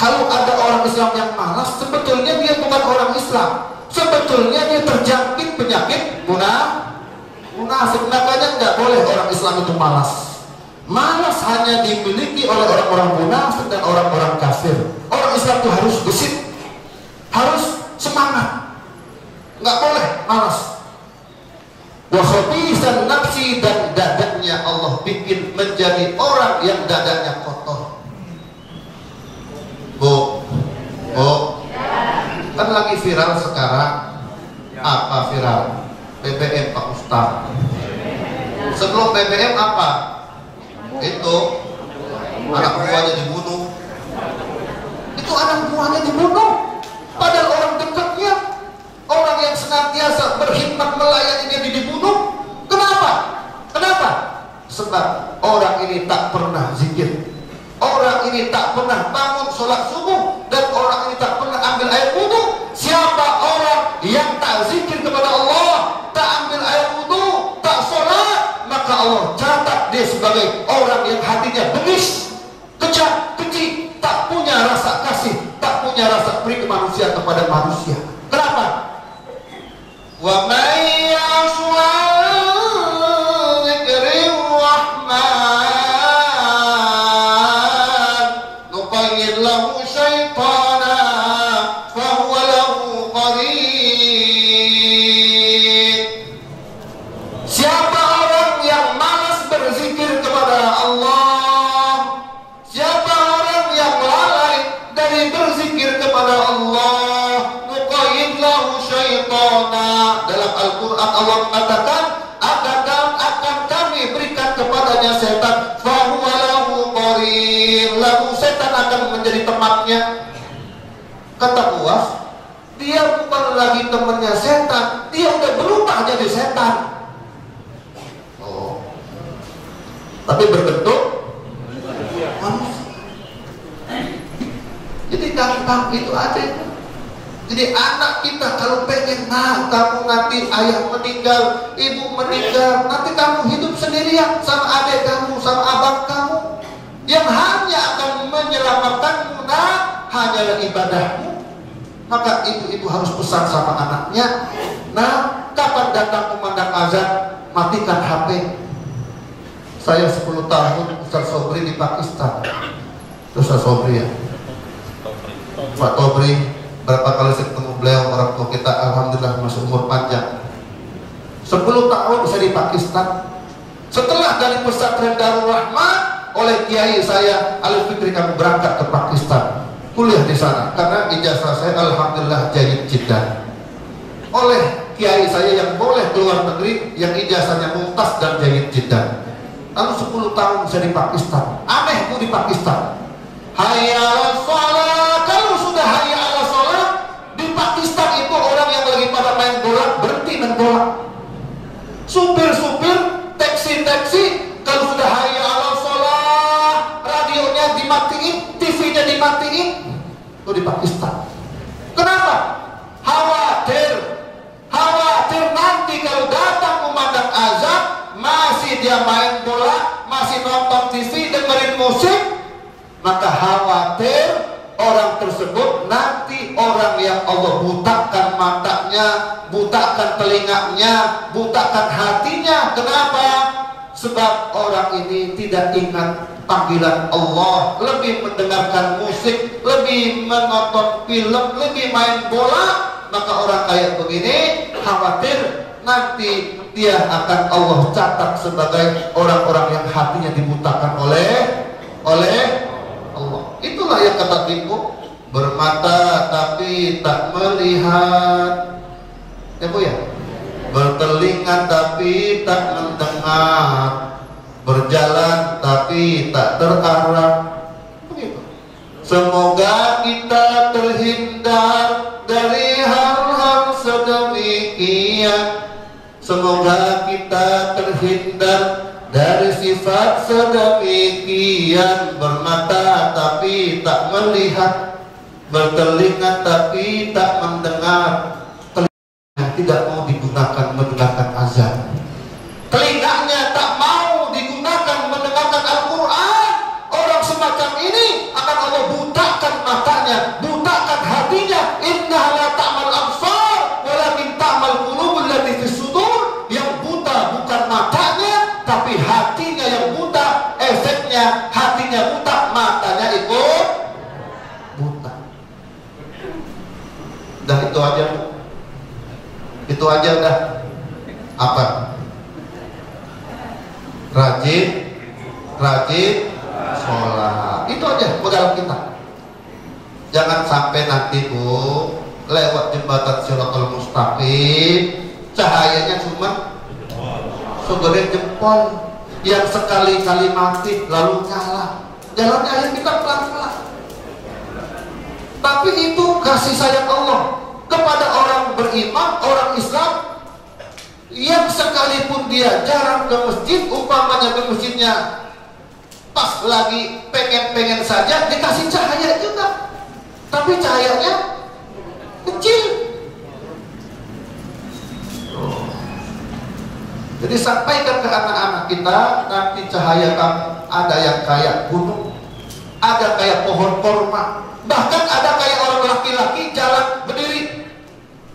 Kalau ada orang Islam yang malas, sebetulnya dia bukan orang Islam. Sebetulnya dia terjangkit penyakit munafik. Makanya nggak boleh orang Islam itu malas. Malas hanya dimiliki oleh orang-orang munafik dan orang-orang kafir. Orang Islam itu harus gesit, harus semangat, nggak boleh malas. Wa khabisan nafsi, dan dadanya Allah bikin menjadi orang yang dadanya kotor. Bu, kan lagi viral sekarang. Apa viral? BBM Pak Ustaz. Sebelum BBM apa? Itu anak buahnya dibunuh. Itu anak buahnya dibunuh. Padahal orang dekatnya, orang yang senantiasa berkhidmat melayani dia dibunuh. Kenapa? Kenapa? Sebab orang ini tak pernah zikir. Orang ini tak pernah bangun sholat subuh, dan orang ini tak pernah ambil air wudu. Siapa orang yang tak zikir kepada Allah, tak ambil air wudu, tak sholat, maka Allah catat dia sebagai orang yang hatinya bengis, kejam, keji, tak punya rasa kasih, tak punya rasa beri kemanusiaan kepada manusia. Kenapa? Wa may yashwa dzikri rahman nuqayyid lahu syaitana fahuwa lahu qarin. Siapa orang yang malas berzikir kepada Allah, siapa orang yang lalai dari berzikir kepada Allah, nuqayyid lahu syaitana. Dalam Al-Quran Allah mengatakan, akan kami berikan kepadanya setan, fahuwa lahu qarin, lalu setan akan menjadi temannya. Kata Buas, dia bukan lagi temannya setan, dia udah berubah jadi setan. Oh, tapi berbentuk manusia. Jadi gampang itu aja. Jadi anak kita kalau pengen, kamu nanti ayah meninggal, ibu meninggal, nanti kamu hidup sendirian sama adik kamu, sama abang kamu. Yang hanya akan menyelamatkanmu hanyalah ibadahmu. Maka ibu-ibu harus pesan sama anaknya, kapan datang kumandang azan, matikan HP. Saya 10 tahun Ustaz Sobri di Pakistan. Ustaz Sobri ya, Pak Tobri. Berapa kali saya ketemu beliau, orang tua kita alhamdulillah masih umur panjang. 10 tahun saya di Pakistan. Setelah dari pesantren Darul Rahman oleh kiai saya Alif Fikri, kamu berangkat ke Pakistan, kuliah di sana, karena ijazah saya alhamdulillah jayyid jiddan. Oleh kiai saya yang boleh keluar negeri, yang ijazahnya mumtaz dan jayyid jiddan. Lalu 10 tahun saya di Pakistan. Aneh bu di Pakistan. Hayya 'alas shalah. Kalau sudah hayya 'alas shalah di Pakistan itu orang yang lagi pada main bola berhenti main bola. Supir-supir, taksi-taksi, kalau sudah hayya 'alas shalah, radionya dimatiin, TV-nya dimatiin. Itu di Pakistan. Kenapa? Khawatir nanti kalau datang memandang azan, masih dia main bola, masih nonton TV, dengerin musik, maka khawatir orang tersebut nanti orang yang Allah butakan matanya, butakan telinganya, butakan hatinya. Kenapa? Sebab orang ini tidak ingat panggilan Allah, lebih mendengarkan musik, lebih menonton film, lebih main bola. Maka orang kayak begini khawatir nanti dia akan Allah catat sebagai orang-orang yang hatinya dibutakan oleh Allah. Itulah yang kata Tipu, bermata tapi tak melihat, ya bu ya, bertelinga tapi tak mendengar, berjalan tapi tak terarah. Begitu. Semoga kita terhindar dari hal-hal sedemikian. Semoga kita terhindar dari sifat sedemikian. Bermata tapi tak melihat, bertelinga tapi tak mendengar, telinganya tidak mau digunakan mendengarkan azan, telinganya tak mau digunakan mendengarkan Al-Quran, yang buta, efeknya hatinya buta, matanya ikut buta. Dan itu aja, itu aja udah. Apa? Rajin sholat, itu aja modal kita. Jangan sampai nanti Bu lewat jembatan Shiratal Mustaqim cahayanya cuma segede jempol yang sekali-kali mati lalu nyala. Jalannya aja kita pelan-pelan. Tapi itu kasih sayang Allah kepada orang beriman, orang Islam yang sekalipun dia jarang ke masjid, umpamanya ke masjidnya pas lagi pengen-pengen saja, dikasih cahaya juga, tapi cahayanya kecil. Jadi sampaikan ke anak-anak kita, nanti cahaya kamu ada yang kayak gunung, ada kayak pohon korma, bahkan ada kayak orang laki-laki jalan berdiri.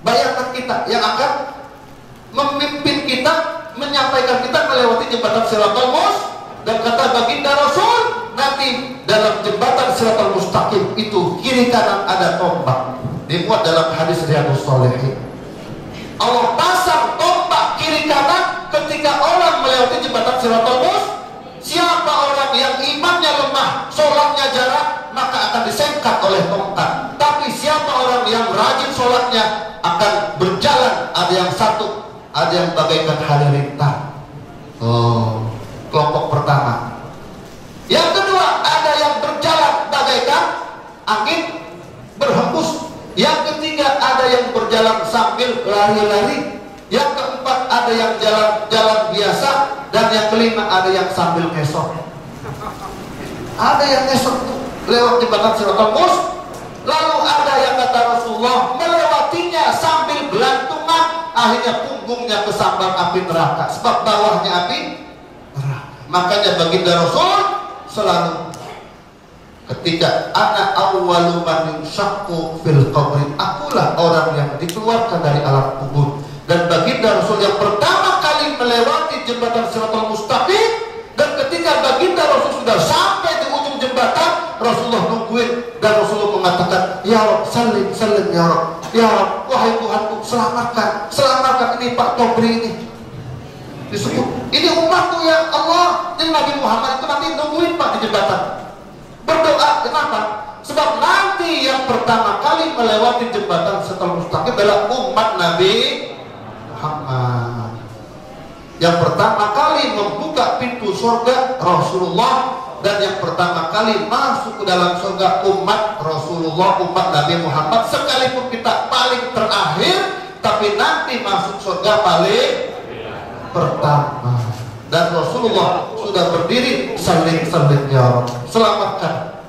Bayangkan kita yang akan memimpin kita, menyampaikan kita melewati jembatan Shiratal Mustaqim. Dan kata baginda Rasul, nanti dalam jembatan Shiratal Mustaqim itu kiri kanan ada tombak. Dimuat dalam hadis Riyadhus Shalihin. Allah pasang tombak kiri kanan ketika orang melewati jembatan Shiratal Mustaqim. Siapa orang yang imannya lemah, sholatnya jarang, maka akan disengkat oleh tongkat. Tapi siapa orang yang rajin sholatnya akan berjalan, ada yang satu, ada yang bagaikan halilintar. Kelompok pertama. Yang kedua, ada yang berjalan bagaikan angin berhembus. Yang ketiga, ada yang berjalan sambil lari-lari. Yang keempat, ada yang jalan-jalan biasa. Dan yang kelima, ada yang sambil ngesot. Ada yang ngesot lewat jembatan Shiratal Mustaqim. Lalu ada yang kata Rasulullah melewatinya sambil gelantungan, akhirnya punggungnya kesambang api neraka, sebab bawahnya api neraka. Makanya baginda Rasul selalu ketika ana awwalu man yushaqqu fil qabri, akulah orang yang dikeluarkan dari alam kubur. Dan baginda Rasul yang pertama kali melewati jembatan Shiratal Mustaqim, dan ketika baginda Rasul sudah sampai di ujung jembatan, Rasulullah nungguin dan Rasulullah mengatakan, ya Rabb, salim ya Rabb, ya Rabb, wahai Tuhanku, selamatkan ini Pak Tobri ini. Disebut, ini umatku ya Allah. Ini Nabi Muhammad itu nanti nungguin Pak di jembatan, berdoa. Kenapa? Sebab nanti yang pertama kali melewati jembatan Shiratal Mustaqim adalah umat Nabi Muhammad. Yang pertama kali membuka pintu surga Rasulullah, dan yang pertama kali masuk ke dalam surga umat Rasulullah, umat Nabi Muhammad. Sekalipun kita paling terakhir, tapi nanti masuk surga paling pertama. Dan Rasulullah sudah berdiri, saling ya Rabb, selamatkan.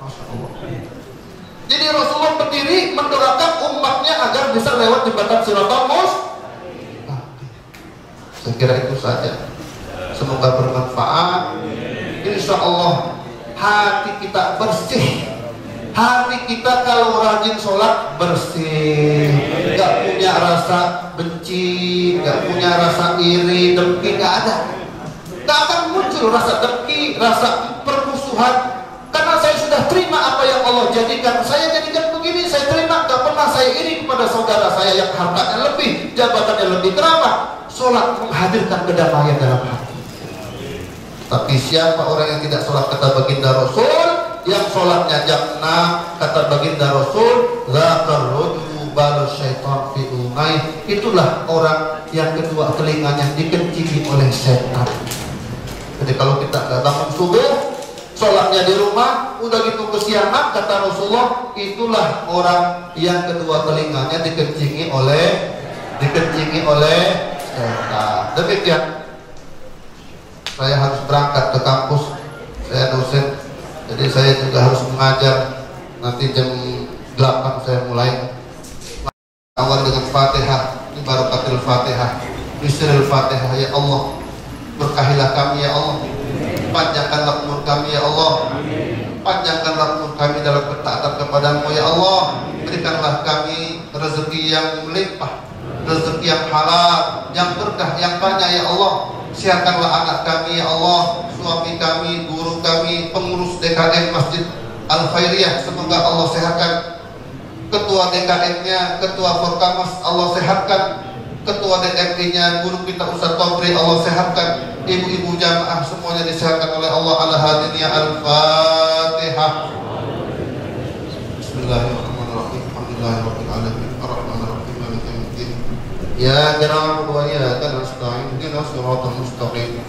Jadi Rasulullah berdiri mendoakan umatnya agar bisa lewat jembatan Shiratal Mustaqim. Saya kira itu saja. Semoga bermanfaat. Insya Allah hati kita bersih. Hati kita kalau rajin sholat bersih, gak punya rasa benci, gak punya rasa iri, dengki, gak ada. Gak akan muncul rasa dengki, rasa permusuhan. Karena saya sudah terima apa yang Allah jadikan. Saya jadikan begini, saya terima. Gak pernah saya iri kepada saudara saya yang hartanya lebih, jabatannya lebih. Kenapa? Sholat menghadirkan kedamaian dalam hati. Tapi siapa orang yang tidak sholat, kata baginda Rasul, yang sholatnya jam 6, kata baginda Rasul, itulah orang yang kedua telinganya dikencingi oleh setan. Jadi kalau kita nggak bangun subuh, sholatnya di rumah, udah gitu kesiangan, kata Rasulullah, itulah orang yang kedua telinganya dikencingi oleh setan. Demikian. Saya harus berangkat ke kampus, saya dosen, jadi saya juga harus mengajar. Nanti jam 8 saya mulai. Awal dengan Fatihah, Barakatul Fatihah, Bismillahil Fatihah. Ya Allah, berkahilah kami ya Allah, panjangkanlah umur kami ya Allah, panjangkanlah umur kami dalam ketaatan kepadamu ya Allah. Berikanlah kami rezeki yang melimpah, rezeki yang halal, yang berkah, yang banyak ya Allah. Siapkanlah anak kami ya Allah, suami kami, guru kami, pengurus DKM Masjid Al-Khairiyah, semoga Allah sehatkan. Ketua DKM-nya, ketua Forkamas Allah sehatkan, ketua DMI-nya, guru kita Ustaz Tobri Allah sehatkan, ibu-ibu jamaah semuanya disehatkan oleh Allah. Ala hadiniya Al-Fatihah. Bismillahirrahmanirrahim. Alhamdulillahirabbil alamin. Arrahmanirrahim. Maliki yaumiddin. Ya na'budu wa iyyaka nasta'in. Ihdinas siratal mustaqim.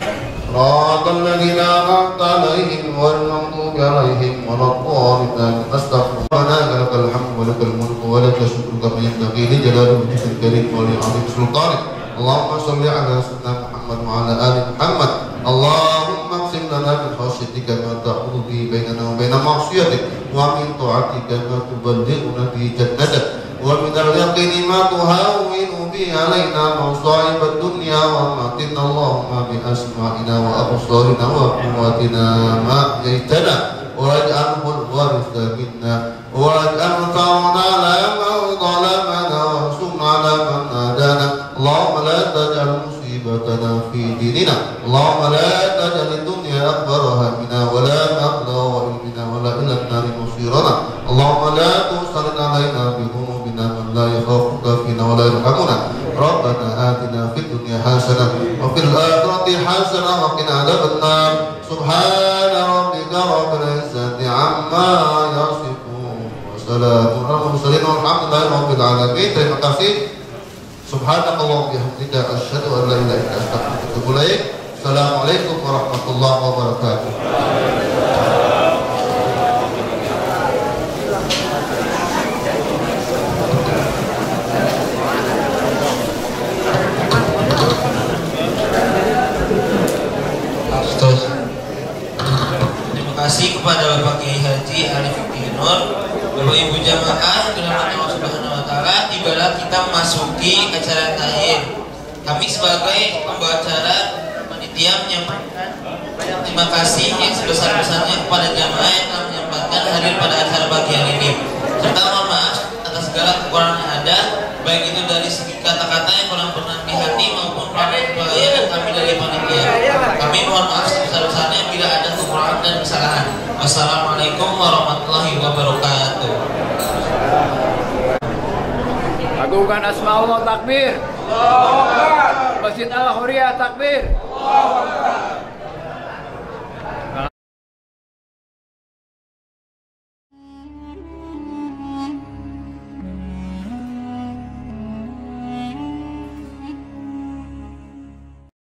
Shiratal ladzina an'amta 'alaihim ghairil maghdubi 'alaihim waladdallin. Astaghfirullah lakal hamdu wa lakal mulku wa lakal syukru kama yanbaghi li jalali wajhikal karim wa li 'azimi sultanik. Allahumma shalli 'ala sayyidina Muhammad wa 'ala ali Muhammad. Allahumma qsim lana min khashyatika ma ta'khudhu bihi bainana wa baina ma'siyatik wa min ta'atika ma tuballighuna bihi jannatak wa min al-yaqini ma tuhawwinu bihi 'alaina masa'ib ad-dunya wa matina Allahumma bi asma'ina wa absarina wa quwwatina ma ahyaytana waj'alhu al-waritha minna waj'al tha'ana 'ala man zalamana wa sunna 'ala man adana. Allahumma la taj'al musibatana fi dinina. Allahumma la taj'al ad-dunya akbar hammina wa la mablagha ilmina wa la ila an-nari masirana. Allahumma la tusallit 'alaina bi dhunubina man la yakhafuka fina wa la yarhamuna. Rabbana atina fid dunya hasanah wa fil akhirati hasanah wa qina adzabannar. Subhana rabbika rabbil izzati 'amma yasifun wa salamun 'alal mursalin walhamdulillahi rabbil alamin. Terima kasih. Subhanakallah bihamdika asyhadu an la ilaha illa anta astaghfiruka wa atubu ilaik. Assalamualaikum warahmatullahi wabarakatuh. Terima kasih kepada Bapak Kiai Haji Ali Fikri Nur, Bapak Ibu jamaah yang dirahmati Allah Subhanahu wa taala. Tibalah kita memasuki acara tahiyat. Kami sebagai pembawa acara panitia menyampaikan banyak terima kasih yang sebesar-besarnya kepada jamaah yang telah menyempatkan hadir pada acara pagi hari ini. Serta mohon maaf atas segala kekurangan yang ada, baik itu dari segi kata-kata yang kurang berkenan di hati maupun pelayanan kami dari panitia. Kami mohon maaf sebesar-besarnya bila ada kekurangan dan kesalahan. Wassalamualaikum warahmatullahi wabarakatuh. Agungkan asma Allah takbir. Masjid Al-Khairiyah takbir.